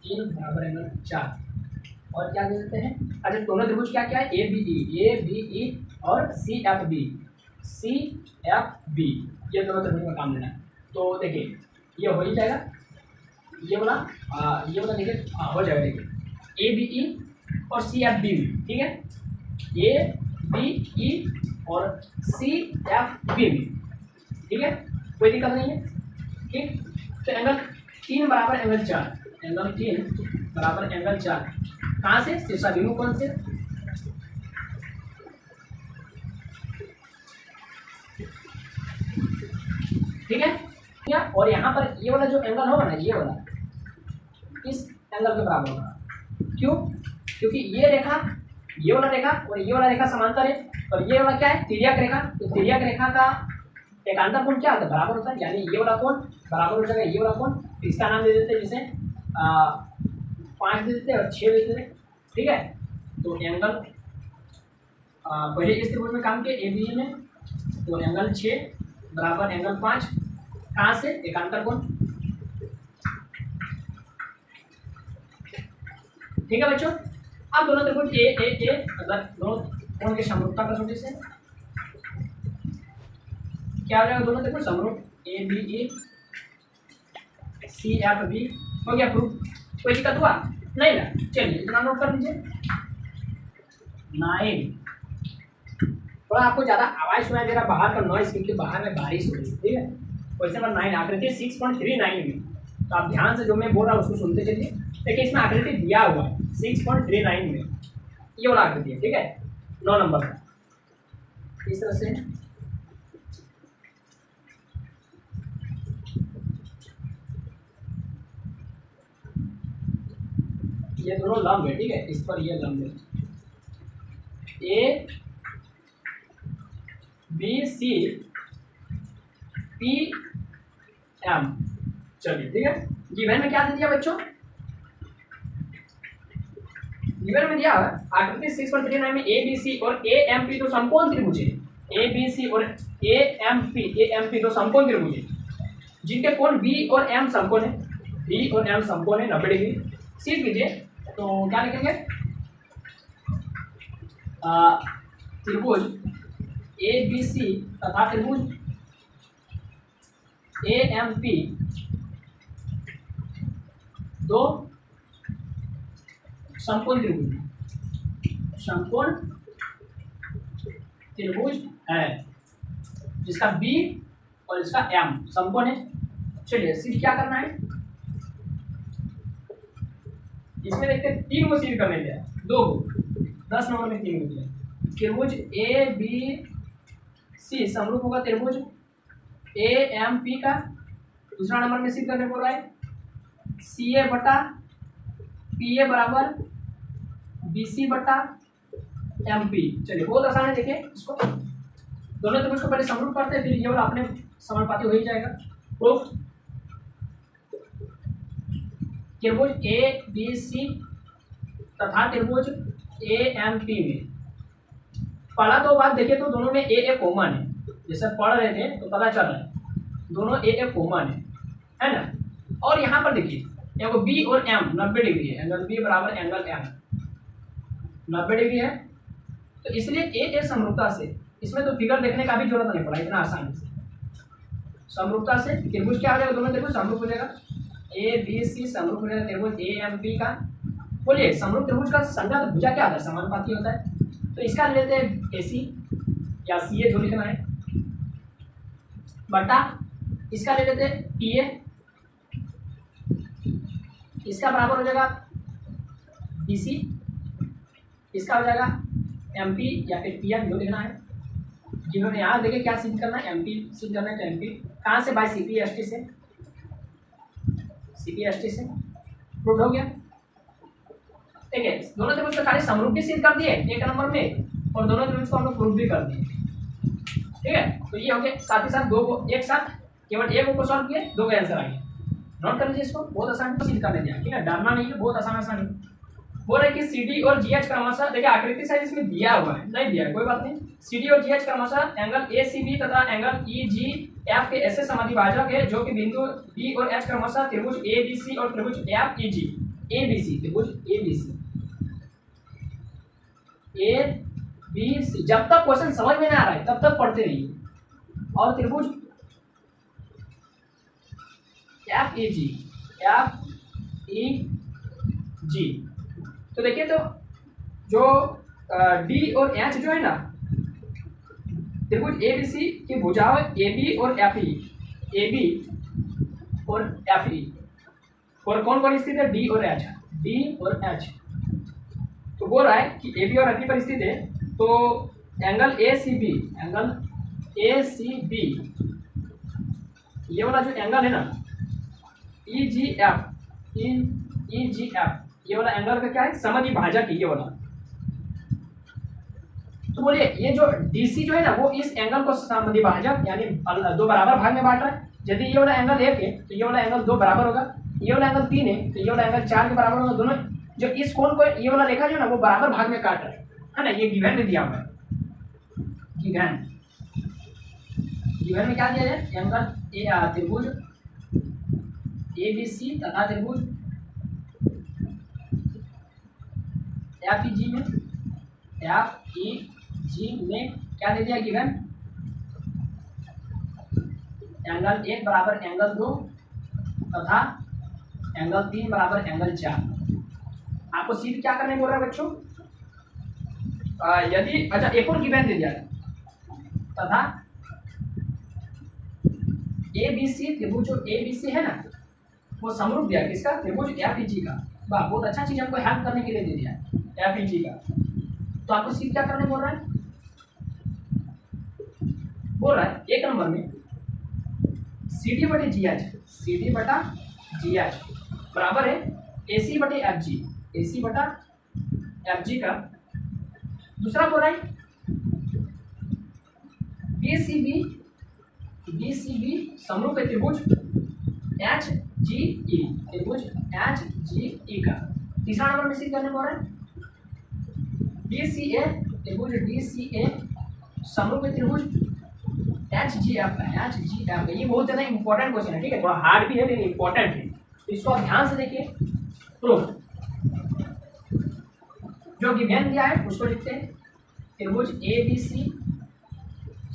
3 बराबर एंगल 4। और क्या दे देते हैं, अच्छा दोनों त्रिभुज क्या क्या है, ए बी ई और सी एफ बी, ये दोनों त्रिभुज में काम लेना है। तो देखिए ये हो ही जाएगा, ये वाला देखिए हो जाएगा, देखिए ए बी ई और सी एफ बी, ठीक है, ए बी ई और सी एफ बी, ठीक है, कोई दिक्कत नहीं है, ठीक। तो एंगल 3 बराबर एंगल 4, एंगल 3 बराबर एंगल 4 कहाँ से, शीर्षाभिमुख कोण से, ठीक है। और यहाँ पर ये वाला जो एंगल होगा ना, ये वाला इस एंगल के बराबर होगा, क्यों, क्योंकि ये रेखा, ये वाला रेखा और ये वाला रेखा समांतर है, और ये वाला क्या है, तिर्यक रेखा। तो तिर्यक रेखा का एकांतर कोण क्या होता है, बराबर होता है, यानी ये वाला कोण बराबर हो जाएगा ये वाला कोण। इसका नाम दे देते हैं जैसे 5 दे देते हैं और 6 दे देते हैं, ठीक है। तो एंगल पहले इस त्रिभुज में काम किए ए बी में, तो एंगल 6 बराबर एंगल 5 कहाँ से, एकांतर कोण, ठीक है बच्चों। अब दोनों त्रिभुज ए अगर दोनों कोण की समरूपता कसौटी से क्या हो जाएगा, दोनों त्रिभुज समरूप A B E C F B, हो गया प्रूफ। कोई दिक्कत हुआ नहीं ना, चलिए इतना नोट कर लीजिए। 9, थोड़ा आपको ज़्यादा आवाज़ सुनाई दे रहा बाहर का नॉइस, क्योंकि बाहर में बारिश हो रही है, ठीक है। क्वेश्चन नंबर 9 आकृति 6.39 में, तो आप ध्यान से जो मैं बोल रहा हूँ उसको सुनते चलिए। देखिए इसमें आकृति दिया हुआ है 6.39 में, ये वाला आकृति है, ठीक है, 9 नंबर का। इस तरह से ये दोनों लंब है, ठीक है, इस पर ये लंब है, A B C P M. चलिए ठीक है, गिवन में क्या दे दिया बच्चों, गिवन में दिया आकृति 6.39 में ए बी सी और ए एम पी दो समकोण त्रिभुज है, ए बी सी और ए एम पी दो समकोण त्रिभुज है, जिनके कोण बी और एम समकोण है, बी और एम समकोण है 90 डिग्री। सीख लीजिए, तो क्या लिखेंगे, त्रिभुज ए बी सी तथा त्रिभुज ए एम पी दो समकोण त्रिभुज है, जिसका बी और इसका एम समकोण है। चलिए सीध क्या करना है, इसमें देखते हैं 3 को सीध करने दिया, 2 10 नंबर में 3 को दिया। त्रिभुज ए बी सी समरूप होगा त्रिभुज ए एम पी का, दूसरा नंबर में सिद्ध करने बोल रहा है सी ए बटा पी ए बराबर बी सी बटा एम पी। चलिए बहुत आसान है, देखिए इसको दोनों त्रिभुज को पहले समरूप करते हैं, फिर ये वाला अपने समानुपाती हो ही जाएगा। तो त्रिभुज ए बी सी तथा त्रिभुज ए एम पी में पहला तो बात देखिए, तो दोनों में ए कॉमन है, जैसे पढ़ रहे थे तो पता चल रहा है दोनों ए कॉमन है ना। और यहाँ पर देखिए एंगल बी और एम 90 डिग्री है, एंगल बी बराबर एंगल एम 90 डिग्री है। तो इसलिए ए समरूपता से, इसमें तो फिगर देखने का भी जरूरत नहीं पड़ा, इतना आसानी से समरूपता से त्रिभुज क्या हो जाएगा, दोनों त्रिभुज समरूप हो जाएगा, ए बी सी समरूप हो जाएगा त्रिभुज ए एम पी का। बोलिए समरूप त्रिभुज का संज्ञा भुजा क्या होता है, समानुपाती होता है। तो इसका ले लेते हैं ए सी या सी ए जो लिखना है, बटा इसका ले लेते हैं पी ए, इसका बराबर हो जाएगा बी सी, इसका हो जाएगा एम पी या फिर पी एम जो लिखना है। जिन्होंने यहाँ देखिए क्या सिद्ध करना है, एम पी सिद्ध करना है। तो एम पी कहाँ से, by C P S T से, सी पी एस टी से प्रूव हो गया। ठीक है, दोनों त्रिभुज को खाली समरूप भी सिद्ध कर दिए एक नंबर में, और दोनों त्रिभुज को हम लोग प्रूव भी कर दिए। ठीक है, तो ये हो गया। साथ ही साथ दो को एक साथ केवल एक को सॉल्व किए, दो का आंसर आ गया। नोट कर लीजिए इसको, बहुत आसान सिद्ध कर दिया। ठीक है, डरना नहीं है, बहुत आसान है। बोल रहे कि सी डी और जी एच क्रमशः, देखिए आकृति साइज इसमें दिया हुआ है, नहीं दिया है कोई बात नहीं। सी डी और जी एच क्रमशः एंगल ए सी बी तथा एंगल ई जी एफ के ऐसे समाधिभाजक है जो कि बिंदु बी और एच क्रमशः त्रिभुज ए बी सी और त्रिभुज एफ ई जी, ए बी सी त्रिभुज ए बी सी, ए बी सी। जब तक क्वेश्चन समझ में नहीं आ रहा है तब तक पढ़ते रहिए। और त्रिभुज एफ ई जी, एफ ई जी, तो देखिए तो जो डी और एच जो है ना, त्रिभुज ए बी सी की भुजाओं ए बी और एफ ई, ए बी और एफ ई, और कौन कौन स्थित है, डी और एच, डी और एच। तो बोल रहा है कि ए बी और एफ ई पर स्थित है, तो angle A C B, angle A C B, ये वाला जो एंगल है ना, ई जी एफ, ई जी एफ, ये वाला एंगल का क्या है, समद्विभाजक है ये वाला। तो बोलिए ये जो डीसी जो है ना, वो इस एंगल को समद्विभाजक यानी दो बराबर भाग में बांट रहा है। यदि ये वाला एंगल 1 है तो ये वाला एंगल 2 बराबर होगा, ये वाला एंगल 3 है तो ये वाला एंगल 4 के बराबर होगा। दोनों जो इस कोण को ये वाला रेखा जो है ना वो बराबर भाग में काट रहा है ना। ये गिवन में दिया हुआ है, गिवन में क्या दिया जाए, एंगल त्रिभुज ए बी सी तथा त्रिभुज एफ ई जी में, एफ ई जी में क्या दे दिया गिवन, एंगल 1 बराबर एंगल 2 तथा एंगल 3 बराबर एंगल 4। आपको सीध क्या करने बोल रहा है बच्चों, यदि अच्छा एक और गिवन दे दिया तथा ए बी सी, त्रिभुज जो ए बी सी है ना वो समरूप दिया किसका, त्रिभुज एफ ई जी का। वाह, बहुत अच्छा चीज हमको हेल्प करने के लिए दे दिया एफ ई जी का। तो आपको सीध क्या करने बोल रहा है, बोल रहा है एक नंबर में सी डी बटे जी एच, सी डी बटा जी एच बराबर है ए सी बटे एफ जी, ए सी बटा एफ जी का। दूसरा बोल रहा है बी सी बी समरूप है त्रिभुज एच जी ई, त्रिभुज एच जी ई का। तीसरा नंबर में सिद्ध करने बोल रहा है डी सी ए, त्रिभुज डी सी ए समरूप है त्रिभुज एच जी एफ का, एच जी एफ का। ये बहुत ज़्यादा इंपॉर्टेंट क्वेश्चन है, ठीक है, थोड़ा हार्ड भी है लेकिन इंपॉर्टेंट है, तो इसको आप ध्यान से देखिए। प्रूफ जो गिवन दिया है उसको लिखते हैं, त्रिभुज ए बी सी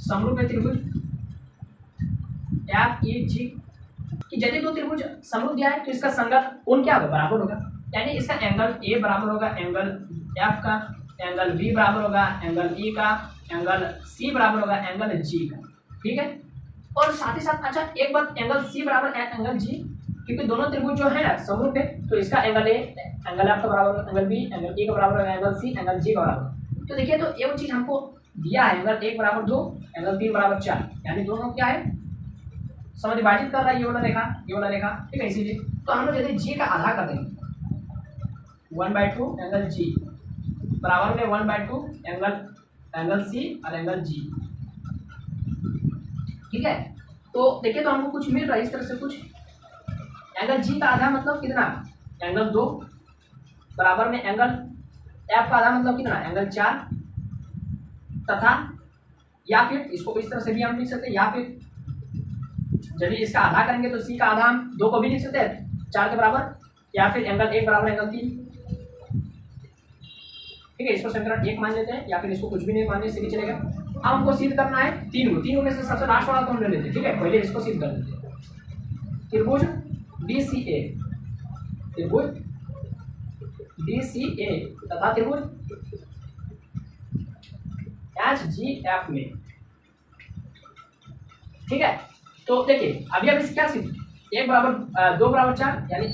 समरूप है त्रिभुज एफ ई जी कि यदि दो त्रिभुज समरूप दिया है तो इसका संगत कोण क्या होगा, बराबर होगा। यानी इसका एंगल ए बराबर होगा एंगल एफ का, एंगल बी बराबर होगा एंगल ई का, एंगल सी बराबर होगा एंगल जी का। ठीक है, और साथ ही साथ अच्छा एक बात, एंगल सी बराबर एंगल जी, क्योंकि दोनों त्रिभुज जो है ना समरूप है तो इसका एंगल ए एंगल एफ का बराबर होगा एंगल बी, एंगल ई का बराबर होगा एंगल सी, एंगल जी का बराबर। तो देखिए तो ये वो चीज हमको दिया है, एंगल 1 बराबर 2, एंगल 3 बराबर 4, यानी दोनों क्या है समद्विभाजित कर रहा है ये वाला रेखा, ये वाला रेखा। ठीक है, इसीलिए तो हम लोग यदि जी का आधा कर देंगे 1/2 एंगल जी बराबर में 1/2 एंगल सी और एंगल जी। ठीक है, तो देखिए तो हमको कुछ मिल रहा है इस तरह से कुछ। एंगल जी का आधा मतलब कितना, एंगल 2 बराबर में एंगल एफ का आधा मतलब कितना, एंगल 4 तथा या फिर इसको इस तरह से भी हम लिख सकते हैं, या फिर यदि इसका आधा करेंगे तो सी का आधा हम 2 को भी लिख सकते हैं 4 के बराबर, या फिर एंगल 1 बराबर एंगल 3। ठीक है, इसको समीकरण 1 मान लेते हैं या फिर इसको कुछ भी नहीं मानने से भी चलेगा। अब हमको सिद्ध करना है तीनों में से सबसे लास्ट वाला तो हम ले लेते हैं। ठीक है, पहले इसको सिद्ध कर लेते हैं। त्रिभुज DCA, त्रिभुज DCA तथा त्रिभुज HGF में। ठीक है, तो देखिए अभी अब इस क्या सिद्ध, 1 बराबर 2 बराबर 4 यानी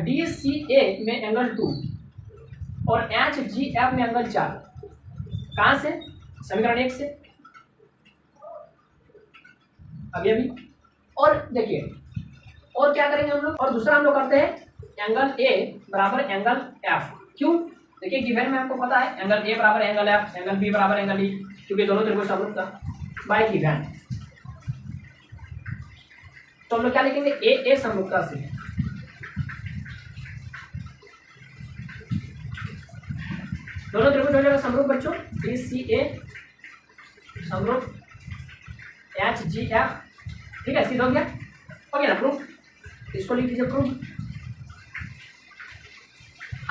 DCA में एंगल 2 और HGF में एंगल 4। कहाँ से? समीकरण 1 से। अभी और देखिए और क्या करेंगे हम लोग, और दूसरा हम लोग करते हैं एंगल A बराबर एंगल F। क्यों? देखिए गिवन में आपको पता है एंगल A बराबर एंगल F, एंगल B बराबर एंगल E, क्योंकि दोनों त्रिभुज समरूप था बाय गिवन। तो हम लोग क्या लिखेंगे, A समरूपता से। दोनों त्रिभुज हो जाएगा समरूप बच्चों, DCA समरूप HGF। ठीक है, सीधा हो गया, हो गया ना प्रूफ। इसको लिख दीजिए प्रूफ।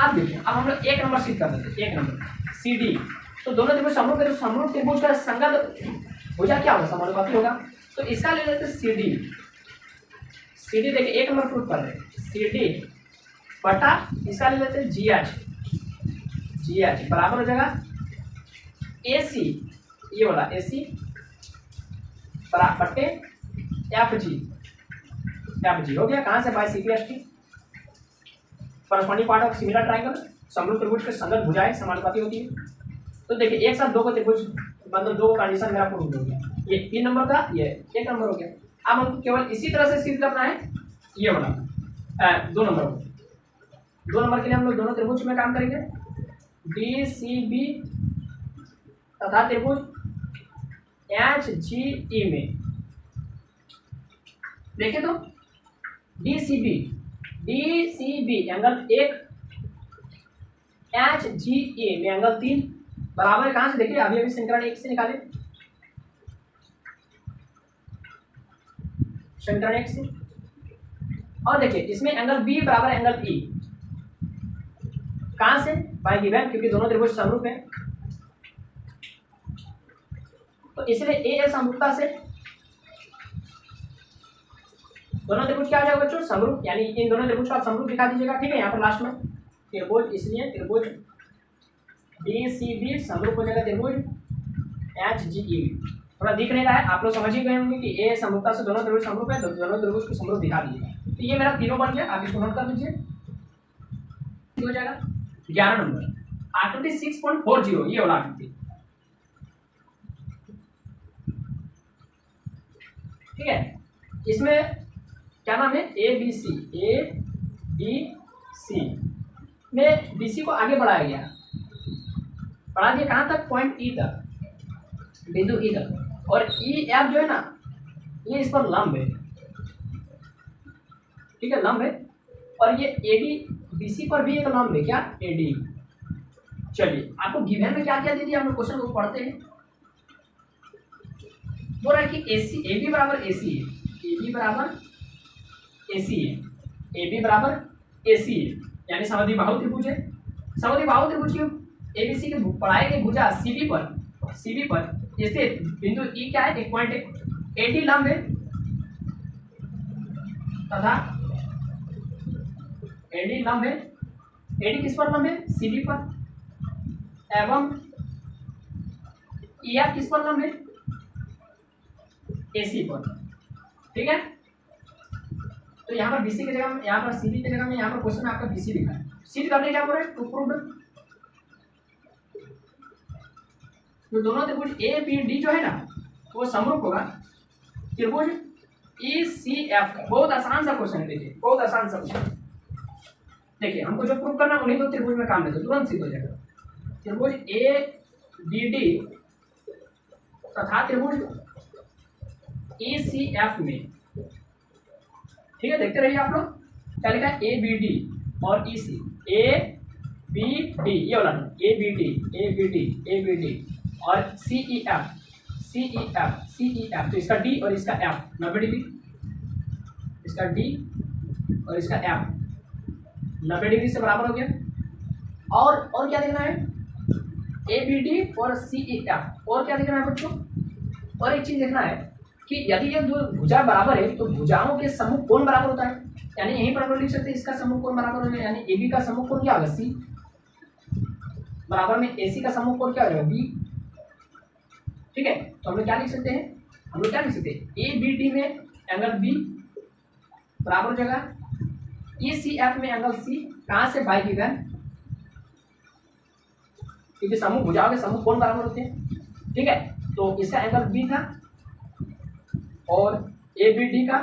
अब देखिए अब हम लोग 1 नंबर सिद्ध कर देते हैं। 1 नंबर CD, तो दोनों त्रिभुज समरूप है तो समरूप त्रिभुज का संगत भुजा क्या होगा, समानुपाती होगा। तो इसका ले लेते हैं CD देखिए 1 नंबर प्रूफ कर रहे हैं। CD बटा इसका ले लेते हैं GH बराबर हो जाएगा AC, ये वाला AC बराबर बटे FG हो गया। कहाँ से? By CPST, corresponding part of similar triangle. समरूप त्रिभुज के संगत भुजाएं समानुपाती होती है। तो देखिए एक साथ 2 को त्रिभुज मतलब 2 का कंडीशन मेरा प्रूव हो गया। ये 3 नंबर का, ये 1 नंबर हो गया। अब हमको केवल इसी तरह से सिद्ध करना है ये वाला 2 नंबर को। 2 नंबर के लिए हम लोग दोनों त्रिभुज में काम करेंगे, DCB तथा त्रिभुज HGE में। देखें तो DCB एंगल 1, HGE में एंगल 3 बराबर है। कहाँ से? देखिए अभी समीकरण 1 से निकाले, समीकरण 1 से। और देखिए इसमें एंगल B बराबर एंगल E। कहाँ से? बाय गिवन, क्योंकि दोनों त्रिभुज समरूप हैं। तो इसलिए A समरूपता से दोनों त्रिभुज क्या आ जाएगा बच्चों, समरूप। यानी इन दोनों त्रिभुज का समरूप दिखा दीजिएगा। ठीक है, यहाँ पर लास्ट में त्रिभुज, इसलिए त्रिभुज DCB समरूप हो जाएगा त्रिभुज HGE। थोड़ा दिख नहीं रहा है, आप लोग समझ ही गए होंगे कि A समरूपता से दोनों त्रिभुज समरूप है, तो दोनों त्रिभुज को समरूप दिखा दीजिएगा। तो ये मेरा तीनों बन गया, आप इसको नोट कर लीजिए। हो जाएगा 11 नंबर आकृति 6.40, ये वाला आकृति। ठीक है, इसमें क्या नाम है, ABC में BC को आगे बढ़ाया गया, बढ़ा दिया कहाँ तक, पॉइंट E तक, बिंदु E तक। और EF जो है ना, ये इस पर लंब है। ठीक है, लंब है। और ये AD BC पर भी एक लंब है, क्या, AD। चलिए आपको गिवन में क्या क्या दे दिया, हम लोग क्वेश्चन को पढ़ते हैं। बोल रहा है कि AB बराबर AC है, AB बराबर AC है, AB बराबर AC है, यानी समद्विबाहु त्रिभुज है। समद्विबाहु त्रिभुज की ABC के पढ़ाए गए भुजा CB पर स्थित बिंदु E क्या है, एक पॉइंट है, AD लंब है तथा AD लंब है। AD किस पर लंब है, CB पर, एवं EF किस पर लंब है, AC पर। ठीक है, तो यहाँ पर BC की जगह में, यहाँ पर CB की जगह में, यहाँ पर क्वेश्चन में आपका BC लिखा है। सिद्ध करने क्या बोल रहे हैं, टू प्रूव्ड। तो दोनों त्रिभुज ABD जो है ना, वो समरूप होगा त्रिभुज ECF का। बहुत आसान सा क्वेश्चन है, देखिए बहुत आसान सा क्वेश्चन। देखिए हमको जो प्रूव करना उन्हीं दो त्रिभुज में काम लेते, तुरंत सिद्ध हो जाएगा। त्रिभुज ABD तथा त्रिभुज ECF में। ठीक है, देखते रहिए आप लोग। क्या लिखा है, ABD और EC, ABD ये वाला ABD और CEF। तो इसका D और इसका F 90 डिग्री, इसका D और इसका F 90 डिग्री से बराबर हो गया। और क्या देखना है, ए बी डी और सी ई एफ। और क्या देखना है बच्चों, और एक चीज देखना है कि यदि ये दो भुजा बराबर है तो भुजाओं के समूह कोण बराबर होता है। यानी यहीं पर हम लोग लिख सकते हैं इसका समूह कोण बराबर होगा, यानी ए बी का समूह कोण क्या होगा सी, बराबर में ए सी का समूह कोण क्या हो जाएगा बी। ठीक है, तो हम लोग क्या लिख सकते हैं, हम लोग क्या लिख सकते हैं, ए बी डी में एंगल बी बराबर जगह ई सी एफ में एंगल सी, कहाँ से बाई गिवन, क्योंकि समूह भुजाओं के समूह कोण बराबर होते हैं। ठीक है, तो इसका एंगल बी था और ए बी डी का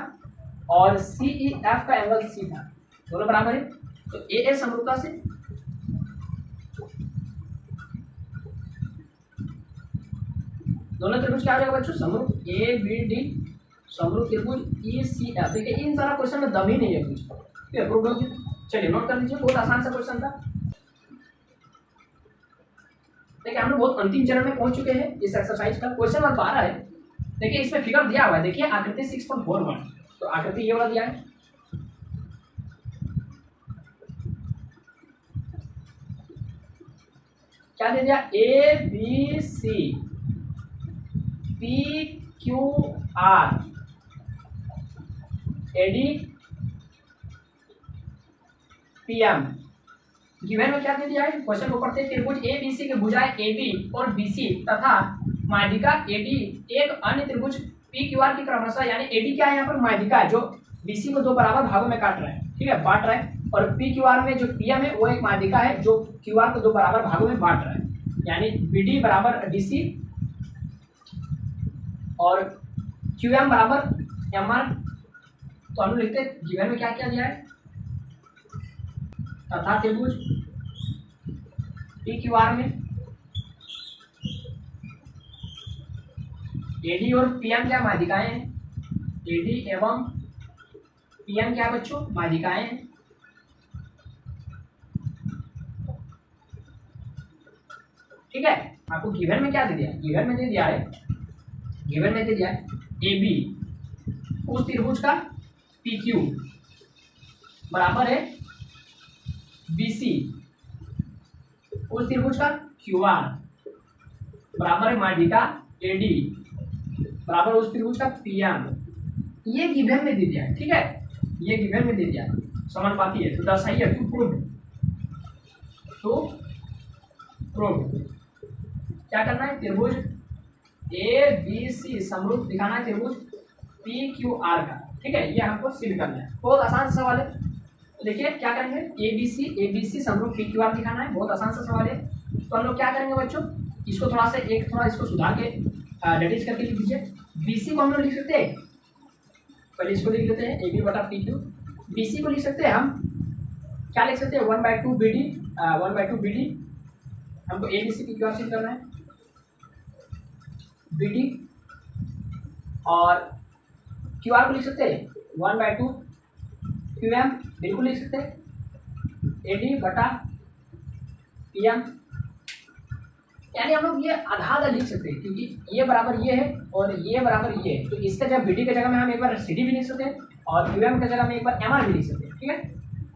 और सी ई एफ का एंगल सी था, दोनों बराबर है। तो ए समरूपता से दोनों त्रिभुज क्या हो जाएगा बच्चों, समरूप ए बी डी समरूप त्रिभुज ई सी एफ। देखिए इन सारा क्वेश्चन में दम ही नहीं है कुछ, ठीक है, प्रूव हो गया। चलिए नोट कर लीजिए, बहुत आसान सा क्वेश्चन था। देखिए हम लोग बहुत अंतिम चरण में पहुंच चुके हैं इस एक्सरसाइज का। क्वेश्चन नंबर 12 है, देखिए इसमें फिगर दिया हुआ है, देखिए आकृति 6.41, तो आकृति ये वाला दिया है। क्या दे दिया, A B C P Q R A D P M. Given में क्या दे दिया है, क्वेश्चन को पढ़ते हैं। त्रिभुज ए बी सी के भुजाएं ए बी और बी सी तथा माध्यिका ए डी एक अन्य त्रिभुज पी क्यू आर की क्रमशः, यानी ए डी क्या है यहाँ पर, माध्यिका है जो बी सी को दो बराबर भागों में काट रहा है, ठीक है, बांट रहा है। और पी क्यू आर में जो पी एम है वो एक माध्यिका है जो क्यू आर को दो बराबर भागों में बांट रहा है, यानी बी डी बराबर डी सी और क्यू एम बराबर एम आर। तो हम लोग लिखते हैं गिवन में क्या क्या दिया है, तथा त्रिभुज पी क्यू आर में एडी और पीएम क्या माध्यिकाएं हैं, एडी एवं पीएम क्या बच्चों, माध्यिकाएं हैं। ठीक है, आपको गिवन में क्या दे दिया, गिवन में दे दिया है, गिवन में दे दिया है ए बी उस त्रिभुज का पी क्यू बराबर है बी सी उस त्रिभुज का क्यू आर बराबर है माध्यिका ए डी बराबर उस त्रिभुज का पी एम। ये गिवन में दे दिया है, ठीक है, ये गिवन में दे दिया है, समानुपाती है। तो दर्शाइए टू प्रूव, तो प्रूव क्या करना है, त्रिभुज ए बी सी समरूप दिखाना है त्रिभुज पी क्यू आर का। ठीक है, ये हमको सिद्ध करना है, बहुत आसान सा सवाल है। तो देखिए क्या करेंगे, ए बी सी समरूप पी क्यू आर दिखाना है, बहुत आसान सा सवाल है। तो हम लोग क्या करेंगे बच्चों, इसको थोड़ा सा थोड़ा इसको सुधार के डेटिज करके लिख दीजिए। बी सी को हम लोग लिख सकते हैं, पहले इसको लिख लेते हैं ए बी बटा पी क्यू। बी सी को लिख सकते हैं हम, क्या लिख सकते हैं, 1/2 बी डी, 1/2 बी डी। हमको A B C P Q R सिद्ध करना है, बी डी और क्यू आर को लिख सकते हैं 1/2 क्यू एम, बिल्कुल लिख सकते हैं ए डी बटा पी एम। यानी हम लोग ये आधा आधा लिख सकते हैं, क्योंकि ये बराबर ये है और ये बराबर ये है। तो इसका जब बी डी की जगह में हम एक बार सी डी भी लिख सकते हैं और क्यू एम की जगह में एक बार एम आर भी लिख सकते हैं। ठीक है,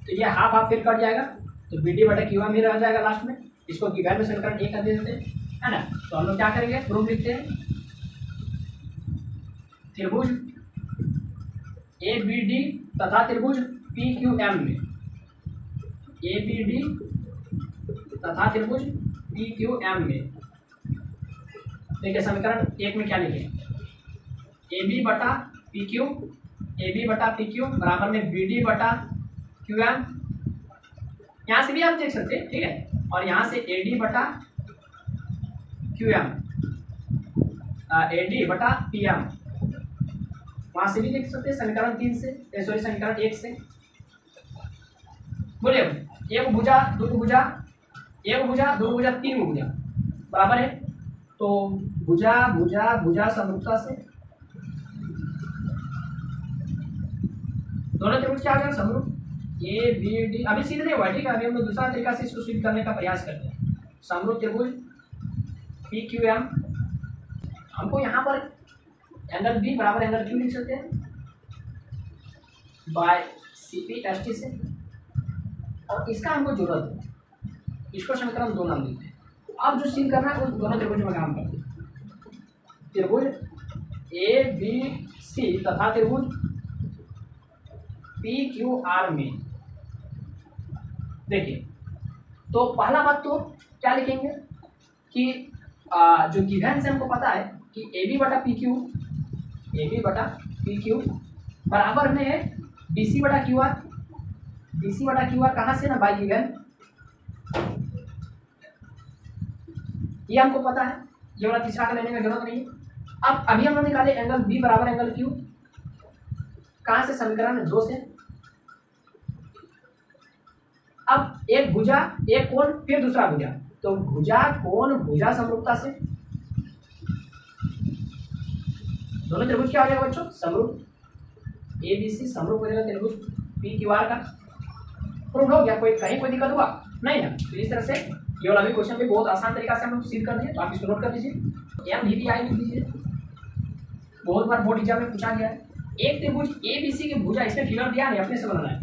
तो ये हाफ हाफ फिर कट जाएगा, तो बी डी बटा क्यू एम ही रह जाएगा लास्ट में। इसको गिवन में समीकरण एक कर दे देते हैं, है ना। तो हम लोग क्या करेंगे, प्रूफ लिखते हैं, त्रिभुज ए बी डी तथा त्रिभुज पी क्यू एम में, ए बी डी तथा त्रिभुज पी क्यू एम में। देखिए समीकरण एक में क्या लिखे, ए बी बटा पी क्यू, ए बी बटा पी क्यू बराबर में बी डी बटा क्यू एम। यहाँ से भी आप देख सकते हैं, ठीक है, और यहाँ से ए डी बटा क्यू एम, ए डी बटा पी एम, वहाँ से भी देख सकते हैं समीकरण 3 से, सॉरी समीकरण 1 से। बोलिए, एक भुजा दो भुजा, एक भुजा दो भुजा तीन भुजा बराबर है, तो भुजा भुजा भुजा समरूपता से दोनों त्रिभुज क्या आ गया, समरूप ए बी डी। अभी सीधे नहीं हुआ, ठीक है, अभी हम लोग दूसरा तरीका से इसको सिद्ध करने का प्रयास करते हैं। समरूप त्रिभुज पी क्यू एम, हमको यहाँ पर एंगल बी बराबर एंगल क्यू लिख सकते हैं by C P S T से, और इसका हमको जरूरत है, इसको समीकरण 2 नाम देते हैं। अब जो सील करना है उस दोनों त्रिभुज में काम करते हैं, त्रिभुज ए बी सी तथा त्रिभुज पी क्यू आर में। देखिए, तो पहला बात तो क्या लिखेंगे कि जो गिवन से हमको पता है कि ए बी बटा पी क्यू बराबर में है डी सी बटा क्यू आर। कहाँ से ना, बाई गिवन, ये हमको पता है, ये वाला तीसरा का लेने में जरूरत नहीं है। अब अभी हम लोग निकाले एंगल बी बराबर एंगल क्यू, कहाँ से, समीकरण 2 से। अब एक भुजा एक कोण फिर दूसरा भुजा, तो भुजा कोण भुजा समरूपता से दोनों त्रिभुज क्या हो जाएगा बच्चों, समरूप। ए बी सी समरूप हो जाएगा त्रिभुज पी क्यू आर का। प्रूव हो गया, कोई कहीं कोई दिक्कत हुआ नहीं ना। तो इस तरह से ये वाला भी क्वेश्चन भी बहुत आसान तरीका से हम लोग सील कर दिए, तो आप इसको नोट कर लीजिए। एम डी आई लिख दीजिए, बहुत बार बोर्ड एग्जाम में पूछा गया है। एक त्रिभुज ए बी सी की भुजा, इसमें फिगर दिया नहीं, अपने से बनाना है।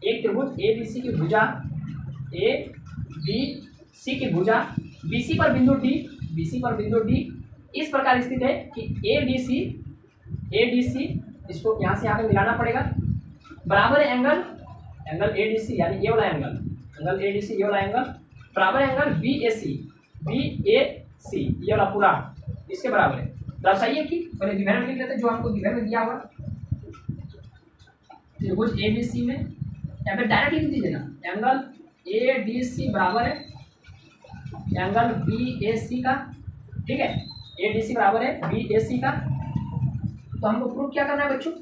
एक त्रिभुज ए बी सी की भुजा, ए बी सी की भुजा, बी सी पर बिंदु डी इस प्रकार स्थित है कि ए डी सी इसको यहाँ से यहाँ पे मिलाना पड़ेगा, बराबर एंगल ए डी सी, यानी ये वाला एंगल ए डी सी, ये वाला एंगल बराबर एंगल बी ए सी, ये वाला पूरा इसके बराबर है। दर्शाइए कि पहले गिवन में लिख लेते हैं, जो हमको गिवन में दिया हुआ त्रिभुज ए बी सी में, या फिर डायरेक्ट लिख दीजिए ना, एंगल ए डी सी बराबर है एंगल बी ए सी का। ठीक है, ए डी सी बराबर है बी ए सी का। तो हमको प्रूफ क्या करना है बच्चों,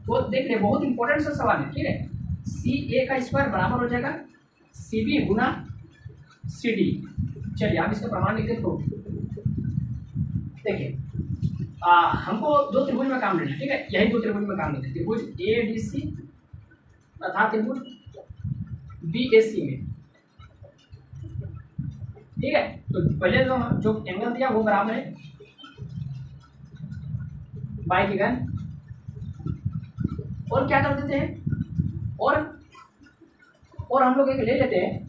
वो देख रहे, बहुत इंपॉर्टेंट सा सवाल है। ठीक है, सी ए का स्क्वायर बराबर हो जाएगा सी बी गुना सी डी। चलिए आप इसका प्रमाण लिखते हैं। प्रूफ देखिए, हमको दो त्रिभुज में काम लेना है। ठीक है, यही दो त्रिभुज में काम लेते हैं, त्रिभुज ए डी सी तथा त्रिभुज बी ए सी में। ठीक है, तो पहले जो एंगल दिया वो बराबर है बाई गिवन, और क्या कर देते हैं, और हम लोग एक ले लेते हैं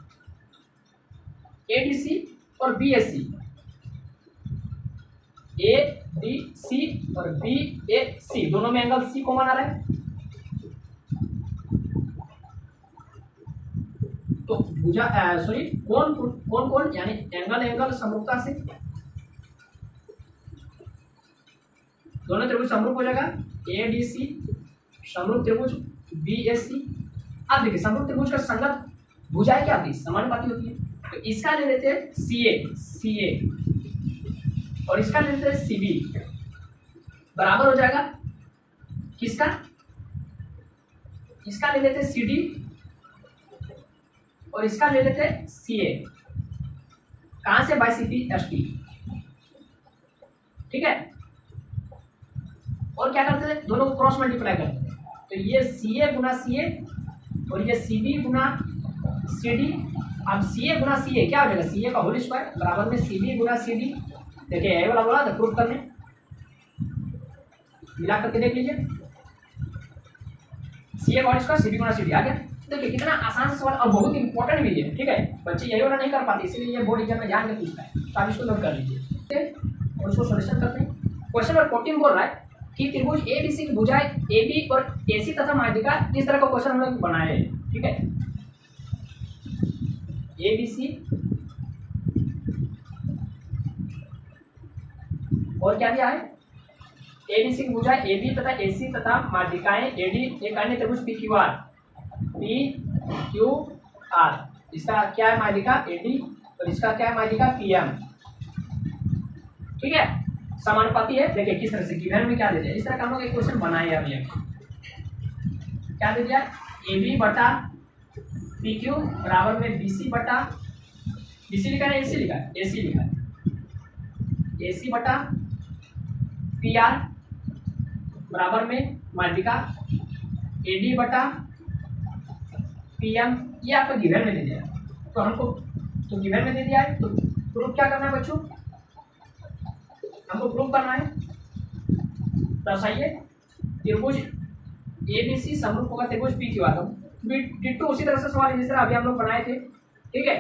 ए डी सी और B S C, A D C और बी ए सी दोनों में एंगल सी कॉमन आ रहा है। तो भुजा सॉरी कौन यानी एंगल समरूपता से दोनों त्रिभुज समरूप हो जाएगा। ए डी सी समरूप त्रिभुज बी एस सी। अब देखिए, समरूप त्रिभुज का संगत भुजाएं क्या होती है, समानुपाती होती है। तो इसका ले लेते हैं सी ए और इसका ले लेते हैं सी बी, बराबर हो जाएगा किसका, इसका ले लेते हैं सी डी और इसका ले लेते हैं सी ए। कहां से, by C T S T. ठीक है, और क्या करते थे, दोनों को क्रॉस मल्टीप्लाई करते थे। तो ये सी ए गुना सी ए और ये सी बी गुना सी डी। अब सी ए गुना सी ए क्या हो जाएगा, सी ए का होल स्क्वायर बराबर में सी बी गुना सी डी। देखिए ये वाला बोला था प्रूफ करने, मिला करके देख लीजिए, सी ए का होल स्क्वायर सी बी गुना सी डी आ गया। देखिए कितना आसान सा सवाल और बहुत इंपॉर्टेंट भी है। ठीक है, बच्चे यही वाला नहीं कर पाते, इसलिए ये बोर्ड एग्जाम में जान के पूछता है, तो आप इसको नोट कर लीजिए। ठीक है, और उसको सोल्यूशन करते हैं। क्वेश्चन नंबर 14 बोल रहा है कि त्रिभुज ए बी सी की भुजाएं ए बी और ए सी तथा माध्यिका, इस तरह का क्वेश्चन हम लोग बनाए हैं। ठीक है, ए बी सी और क्या दिया है, ए बी सी की भुजाएं ए बी तथा ए सी तथा माध्यिकाएं ए डी, एक अन्य त्रिभुज पी क्यू आर। इसका क्या है, माध्यिका ए डी और इसका क्या है, माध्यिका पी एम। ठीक है, समानुपाती है। देखिए किस तरह से गिवन में क्या दे दिया, इस तरह का हम लोग एक क्वेश्चन बनाए अभी। क्या दे दिया, ए बी बटा पी क्यू बराबर में बी सी बटा, बी सी लिखा है ए सी लिखा है, ए सी लिखा है, ए सी बटा पी आर बराबर में माध्यिका ए डी बटा पी एम। ये आपको गिवन में दे दिया, तो हमको तो गिवन में दे दिया है, तो प्रूफ क्या करना है बच्चों, हमको प्रूफ करना है। दर्शाइए त्रिभुज ए बी सी समरूप होगा त्रिभुज पी क्यू आर। डिट्टो उसी तरह से सवाल है जिस तरह अभी हम लोग बनाए थे। ठीक है,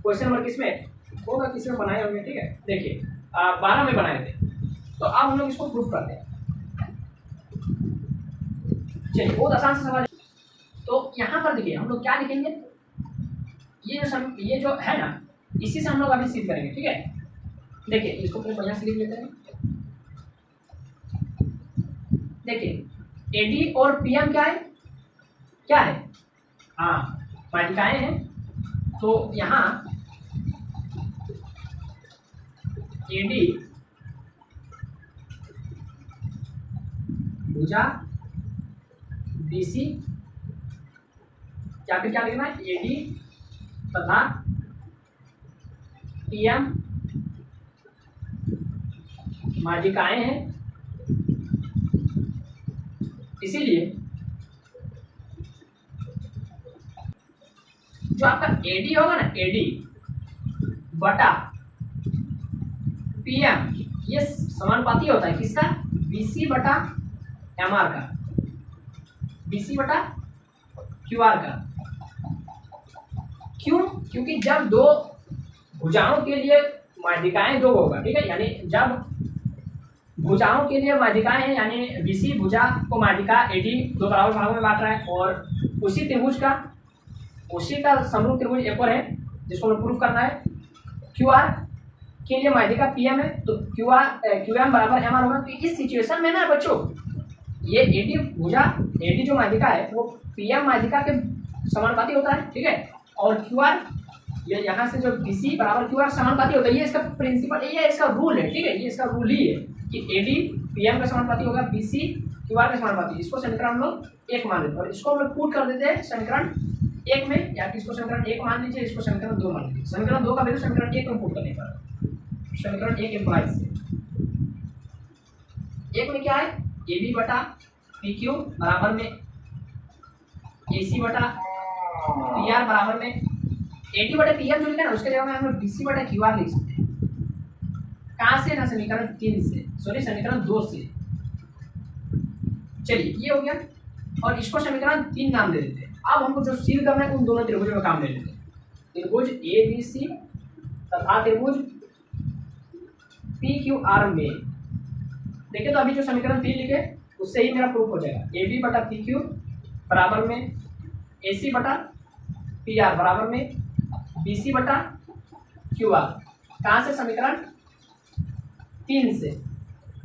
क्वेश्चन नंबर किसमें होगा, किसमें बनाए होंगे। ठीक है, देखिए 12 में बनाए थे, तो अब हम लोग इसको प्रूफ करते हैं। चलिए, बहुत आसान सा सवाल है। तो यहाँ पर देखिए हम लोग क्या लिखेंगे, ये जो है ना, इसी से हम लोग अभी सिद्ध करेंगे। ठीक है, देखिए इसको पहले बढ़िया से लिख लेते हैं। देखिए एडी और पीएम क्या है, क्या है, हाँ माध्यिकाएं हैं। तो यहाँ एडी भुजा बीसी, या फिर क्या लिखना है, एडी तथा पीएम माध्यिकाएं हैं। इसीलिए जो आपका एडी होगा ना, एडी बटा पीएम, ये समानुपाती होता है किसका, बीसी बटा एमआर का, बीसी बटा क्यूआर का। क्यों, क्योंकि जब दो भुजाओं के लिए माध्यिकाएं दो होगा। ठीक है, यानी जब भुजाओं के लिए माध्यिकाएं हैं, यानी बीसी भुजा को माध्यिका एडी दो बराबर भागों में बांट रहा है, और उसी त्रिभुज का, उसी का समरूप त्रिभुज एक और है जिसको हमें प्रूफ करना है। क्यूआर के लिए माध्यिका पीएम है, तो क्यूएम बराबर एमआर होगा। तो इस सिचुएशन में ना बच्चों, ये एडी भुजा, एडी जो माध्यिका है वो पीएम माध्यिका के समानुपाती होता है। ठीक है, और क्यूआर, ये यहाँ से जो बीसी बराबर क्यूआर समानुपाती होता है। ये इसका प्रिंसिपल, ये इसका रूल है। ठीक है, ये इसका रूल ही है कि एडी पीएम का समानुपाती होगा, बीसी क्यूआर का समानुपाती। इसको समीकरण हम लोग एक मान लेते हैं, और इसको हम लोग पुट कर देते हैं समीकरण एक में, या इसको समीकरण एक मान लीजिए, इसको समीकरण 2 मान लीजिए। समीकरण 2 का वैल्यू समीकरण 1 में पुट करने पर समीकरण 1 इम्प्लाइज से, एक में क्या है, एबी बटा पी क्यू बराबर में एसी बटा पी आर बराबर में एडी बटे पी एम जो लिखा है ना, उसके जगह में हम लोग बीसी बटा क्यू आर लिख सकते हैं। कहाँ से ना, समीकरण 3 से, सॉरी समीकरण 2 से। चलिए ये हो गया, और इसको समीकरण 3 नाम दे देते हैं। अब हमको जो सिद्ध करना है उन दोनों त्रिभुजों में काम ले लेते हैं। त्रिभुज ए बी सी तथा त्रिभुज पी क्यू आर में। देखिए तो अभी जो समीकरण 3 लिखे उससे ही मेरा प्रूफ हो जाएगा। ए बी बटा पी क्यू बराबर में ए सी बटा पी आर बराबर में बी सी बटा क्यू आर। कहाँ से, समीकरण 3 से।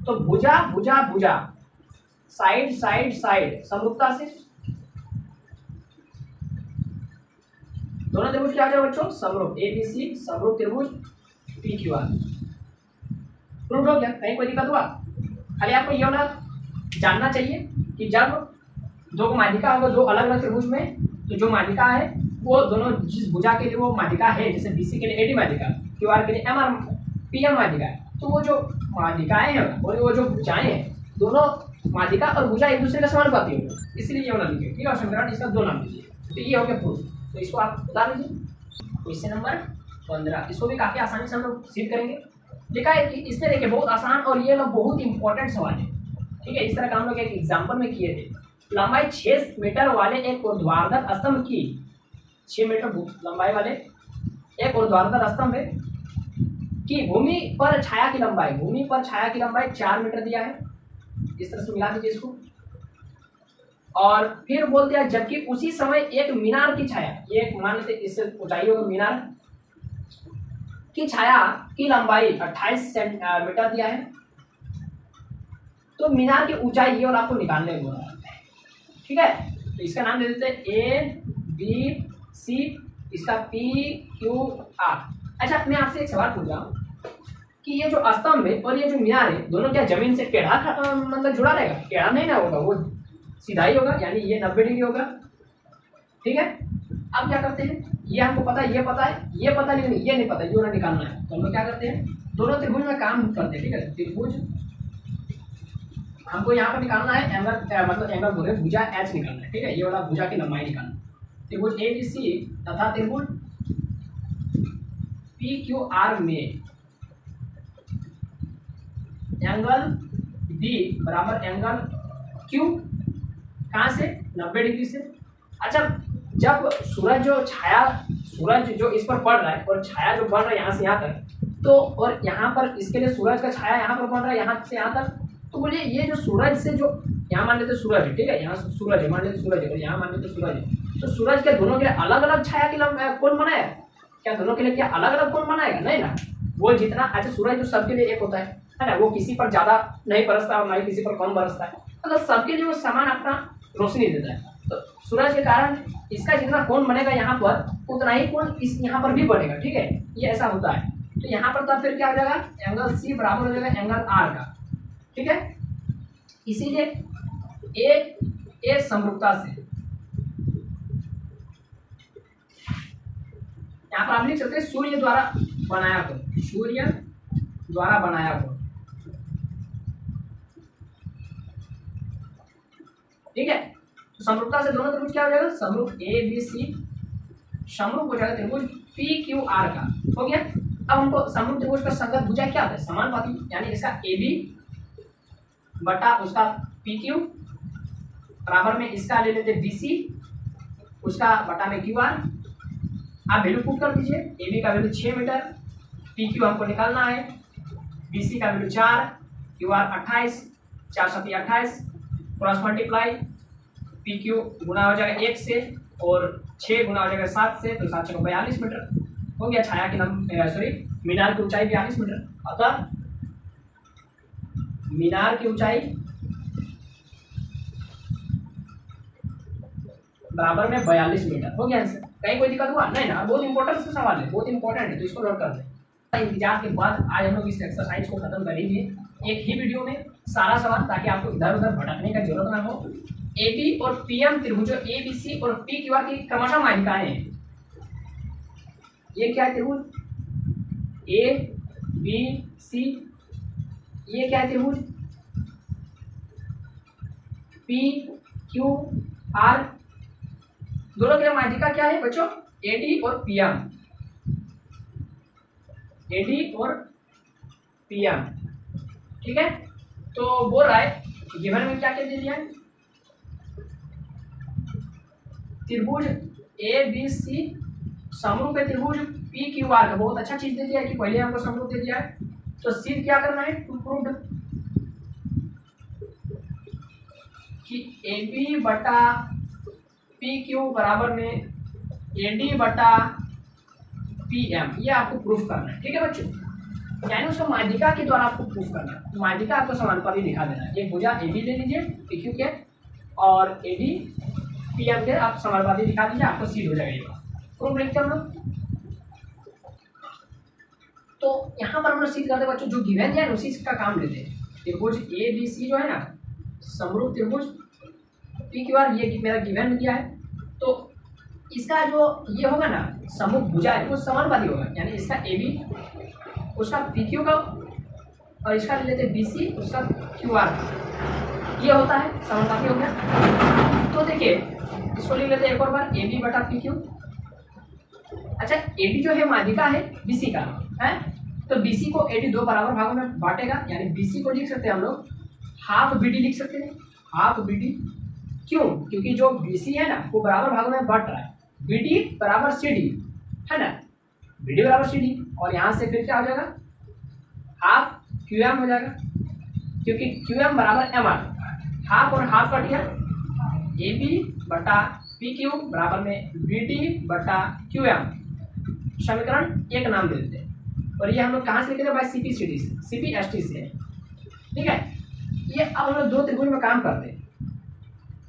तो भुजा भुजा भुजा, साइड साइड साइड, समरूपता से दोनों त्रिभुज क्या आ जाए बच्चों, समरूप। ए बी सी समरूप त्रिभुज पी क्यू आर। प्रूफ हो गया, कहीं कोई दिक्कत हुआ? खाली आपको ये होना जानना चाहिए कि जब दो माध्यिका होगा दो अलग अलग त्रिभुज में, तो जो माध्यिका है वो दोनों, जिस भुजा के लिए वो माध्यिका है, जैसे बीसी के लिए एडी माध्यिका, क्यूआर के लिए एमआर पीएम माध्यिका है, तो वो जो माध्यिकाएं हैं और वो जो भुजाएं हैं, दोनों माध्यिका और भुजा एक दूसरे का समानुपाती होगा। इसलिए ये होना लिखिए। ठीक है, समीकरण इसका 2 नाम दीजिए। तो ये हो गया प्रूफ। तो इसको आप बता लीजिए। क्वेश्चन नंबर 15, इसको भी काफी आसानी से हम लोग सिद्ध करेंगे। लिखा है कि इसमें देखिए बहुत आसान, और ये लोग बहुत इंपॉर्टेंट सवाल है। ठीक है, इस तरह का हम लोग एक एग्जाम्पल में किए थे। लंबाई 6 मीटर वाले एक ऊर्ध्वाधर स्तंभ की, 6 मीटर लंबाई वाले एक ऊर्ध्वाधर स्तंभ है कि भूमि पर छाया की लंबाई, भूमि पर छाया की लंबाई 4 मीटर दिया है। इस तरह से मिला दीजिए इसको। और फिर बोल दिया जबकि उसी समय एक मीनार की छाया, ये मान लेते इससे ऊंचाई होगा मीनार की छाया की लंबाई 28 मीटर दिया है। तो मीनार की ऊंचाई ये और आपको निकालने को है। ठीक है, तो इसका नाम दे देते हैं ए बी सी, इसका पी क्यू आर। अच्छा, मैं आपसे एक सवाल पूछ रहा हूँ कि ये जो स्तंभ है और ये जो मीनार है, दोनों क्या जमीन से टेढ़ा मतलब जुड़ा रहेगा? टेढ़ा नहीं ना होगा, वो सीधा ही होगा, यानी ये 90 डिग्री होगा। ठीक है, अब क्या करते हैं, ये हमको पता है, ये पता है, ये पता नहीं, ये नहीं पता, ये वाला निकालना है। तो हम लोग क्या करते हैं, दोनों त्रिभुज में काम करते हैं। ठीक है, त्रिभुज हमको यहाँ पर निकालना है एंगल, मतलब एंगल बोले भुजा एच निकालना है। ठीक है, ये वाला भुजा की लंबाई निकालना है। त्रिभुज ए बी सी तथा त्रिभुज पी क्यू आर में एंगल बी बराबर एंगल क्यू, कहाँ से, 90 डिग्री से। अच्छा, जब सूरज जो छाया, सूरज जो इस पर पड़ रहा है और छाया जो बढ़ रहा है यहाँ से यहाँ तक, तो और यहाँ पर इसके लिए सूरज का छाया यहाँ पर बढ़ रहा है यहाँ से यहाँ तक, तो बोलिए ये जो सूरज से जो यहाँ मान लेते सूरज है, ठीक है, यहाँ सूरज है, मान लेते सूरज है और यहाँ मान लेते सूरज है, तो सूरज के दोनों के लिए अलग अलग छाया के कोण बनाया? क्या दोनों के लिए क्या अलग अलग कोण बनाएगा? नहीं ना, वो जितना, अच्छा सूरज तो सबके लिए एक होता है ना, वो किसी पर ज्यादा नहीं बरसता और ना ही किसी पर कम बरसता है, मतलब सबके लिए वो समान अपना रोशनी देता है। तो सूरज के कारण इसका जितना कोण बनेगा यहाँ पर उतना ही कोण इस यहाँ पर भी बनेगा, ठीक है, ये ऐसा होता है। तो यहाँ पर तब फिर क्या हो जाएगा, एंगल सी बराबर हो जाएगा एंगल आर का, ठीक है। इसीलिए ए समरूपता से यहाँ पर आप लिख सकते हैं सूर्य द्वारा बनाया कोण, सूर्य द्वारा बनाया कोण, ठीक है। तो समरूपता से दोनों त्रिभुज क्या हो जाएगा, समरूप ए बी सी समरूप हो जाएगा त्रिभुज पी क्यू आर का, हो गया। अब हमको समरूप त्रिभुज का संगत भुजा क्या होता है, समानुपाती, यानी इसका ए बी बटा उसका पी क्यू बराबर में इसका ले लेते बी सी उसका बटा में क्यू आर। आप वैल्यू पुट कर दीजिए, ए बी का वैल्यू 6 मीटर, पी क्यू हमको निकालना है, बी सी का value 4, Q R 28, 4 7 28, cross multiply, P Q गुना हो जाएगा 1 से और 6 गुना हो जाएगा 7 से, तो 7 42 मीटर हो गया। छाया की मीनार की ऊंचाई 42 मीटर, अतः मीनार की ऊंचाई बराबर में 42 मीटर, हो गया आंसर। कहीं कोई दिक्कत हुआ नहीं ना, बहुत इंपॉर्टेंट से सवाल है, बहुत इंपॉर्टेंट है, तो इसको नोट कर लें। इंतजार के बाद आज हम लोग इस एक्सरसाइज को खत्म करेंगे एक ही वीडियो में सारा सवाल, ताकि आपको इधर उधर भटकने का जरूरत ना हो। ए बी और पी एम त्रिभुजों ए बी सी और पी क्यू आर की क्रमशः मालिकाएं हैं। ये क्या है त्रिभुज ए बी सी, ये क्या है त्रिभुज पी क्यू आर, दोनों की माध्यिका क्या है बच्चों, ए डी और पी एम, ए डी और पी एम, ठीक है। तो बोल रहा है गिवन में क्या क्या दे दिया है, त्रिभुज ए बी सी समरूप है त्रिभुज पी क्यू आर का, बहुत अच्छा चीज दे दिया है कि पहले हमको समरूप दे दिया है। तो सिर्फ क्या करना है, टू प्रूव्ड कि ए बी बटा पी क्यू बराबर में ए डी बटा पी एम, ये आपको प्रूफ करना है, ठीक है बच्चों, यानी उसको माध्यिका के द्वारा आपको प्रूफ करना है। तो माध्यिका आपको समानुपाती दिखा देना है, एक भुजा ए बी ले लीजिए पी क्यू के और ए डी पी एम के आप समानुपाती दिखा दीजिए, आपको सीध हो जाएगा ये प्रूफ लिखते हम लोग। तो यहाँ पर हम लोग सीध करते बच्चों, जो गिवन है उसी का काम लेते हैं। त्रिभुज ए बी सी जो है ना समरूप त्रिभुज पी क्यू आर, ये मेरा गिवन दिया है, तो इसका जो ये होगा ना समरूप भुजा है वो समानुपाती होगा, यानी इसका ए बी उसका पी क्यू का और इसका ले लेते हैं बी सी उसका क्यू आर, ये होता है समानुपाती हो गया। तो देखिए इसको लिख लेते हैं एक और बार, ए बी बटा पी क्यू। अच्छा ए डी जो है माध्यिका है बी सी का है, तो बी सी को ए डी दो बराबर भागों में बांटेगा, यानी बी सी को लिख सकते हैं हम लोग हाफ बी डी लिख सकते हैं, हाफ बी डी, क्यों, क्योंकि जो बी सी है ना वो बराबर भागों में बांट रहा है, बी डी बराबर सी डी है ना, बी डी बराबर सी डी, और यहाँ से फिर क्या हो जाएगा हाफ क्यू एम हो जाएगा, क्योंकि क्यू एम बराबर एम आर, हाफ और हाफ कट गया, ए बी बटा पी क्यू बराबर में बी डी बटा क्यू एम, समीकरण एक नाम दे देते हैं। और ये हम लोग कहाँ से लिखे थे भाई, सी पी सी डी से, सी पी एस टी से, ठीक है। ये अब हम लोग दो त्रिभुज में काम करते हैं,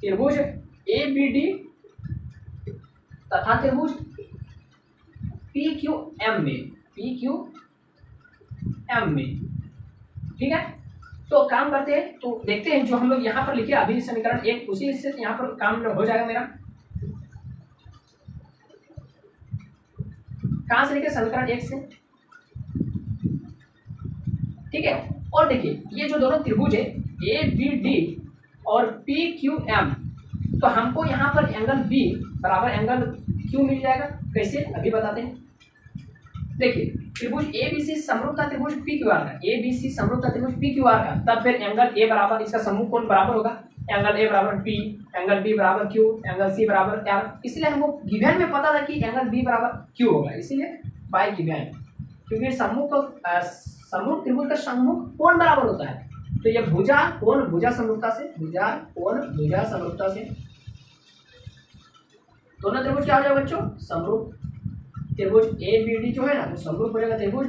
त्रिभुज ए बी डी तथा त्रिभुज पी क्यू एम में, पी क्यू एम में, ठीक है। तो काम करते हैं, तो देखते हैं जो हम लोग यहाँ पर लिखे अभी समीकरण एक, उसी से यहाँ पर काम हो जाएगा मेरा। कहाँ से लिखे, समीकरण एक से, ठीक है। और देखिए ये जो दोनों त्रिभुज है ए बी डी और पी क्यू एम, तो हमको यहाँ पर एंगल बी बराबर एंगल क्यू मिल जाएगा, कैसे अभी बताते हैं। देखिए त्रिभुज ABC समरूपता त्रिभुज PQR का, ABC समरूपता त्रिभुज PQR का, तब फिर एंगल A बराबर, इसका समूह कोण बराबर होगा, एंगल A बराबर P, एंगल B बराबर Q, एंगल C बराबर R। इसलिए हमको गिवन में पता था कि एंगल B बराबर Q होगा, इसीलिए बाय गिवन, क्योंकि समरूप त्रिभुज का समूह कोण बराबर होता है। तो ये भुजा कोण भुजा समरूपता से, भुजा कोण भुजा समरूपता से दोनों त्रिभुज क्या हो जाएगा बच्चों, समरूप। त्रिभुज ABD जो है ना वो समरूप हो जाएगा त्रिभुज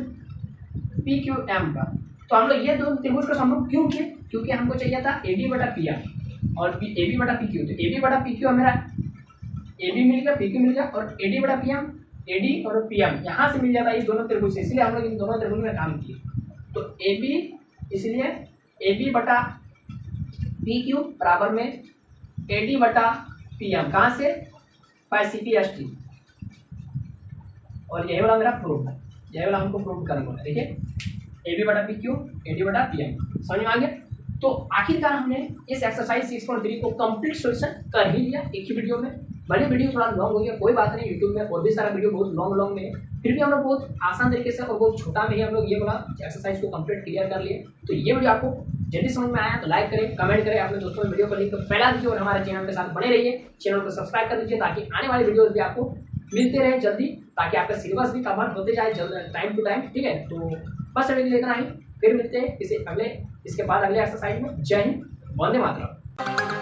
PQM का। तो हम लोग ये दोनों त्रिभुज का समरूप क्यों किए, क्योंकि हमको चाहिए था AD बटा PM और AB बटा PQ। तो AB बटा PQ मेरा AB मिल गया, PQ मिल गया, और AD बटा PM, AD और PM यहाँ से मिल जाता है ये दोनों त्रिभुज से, इसलिए हम लोग इन दोनों त्रिभुज में काम किए। तो AB, इसलिए AB बटा PQ बराबर में AD बटा PM, कहाँ से, बाय CPST। और यही वाला मेरा प्रूफ है, यही वाला हमको प्रूफ करना होगा। देखिए AB बटा PQ, AD बटा PM, समझ में आ गया। तो आखिरकार हमने इस एक्सरसाइज 6.3 को कंप्लीट सॉल्यूशन कर ही लिया एक ही वीडियो में। भले वीडियो थोड़ा लॉन्ग हो गया, कोई बात नहीं, यूट्यूब में और भी सारा वीडियो बहुत लॉन्ग में है, फिर भी हम लोग बहुत आसान तरीके से और बहुत छोटा में ही हम लोग ये वाला एक्सरसाइज को कंप्लीट क्लियर कर लिए। तो ये वीडियो आपको जल्दी समझ में आया तो लाइक करें, कमेंट करें, अपने दोस्तों में वीडियो को लिंक फैला दीजिए और हमारे चैनल के साथ बने रहिए। चैनल को सब्सक्राइब कर दीजिए ताकि आने वाली वीडियोस भी आपको मिलते रहे जल्दी, ताकि आपका सिलेबस भी कवर होते जाए टाइम टू टाइम, ठीक है। तो बस अभी लेकर आए, फिर मिलते हैं इसके बाद अगले एक्सरसाइज में। जय हिंद, वंदे मातरम।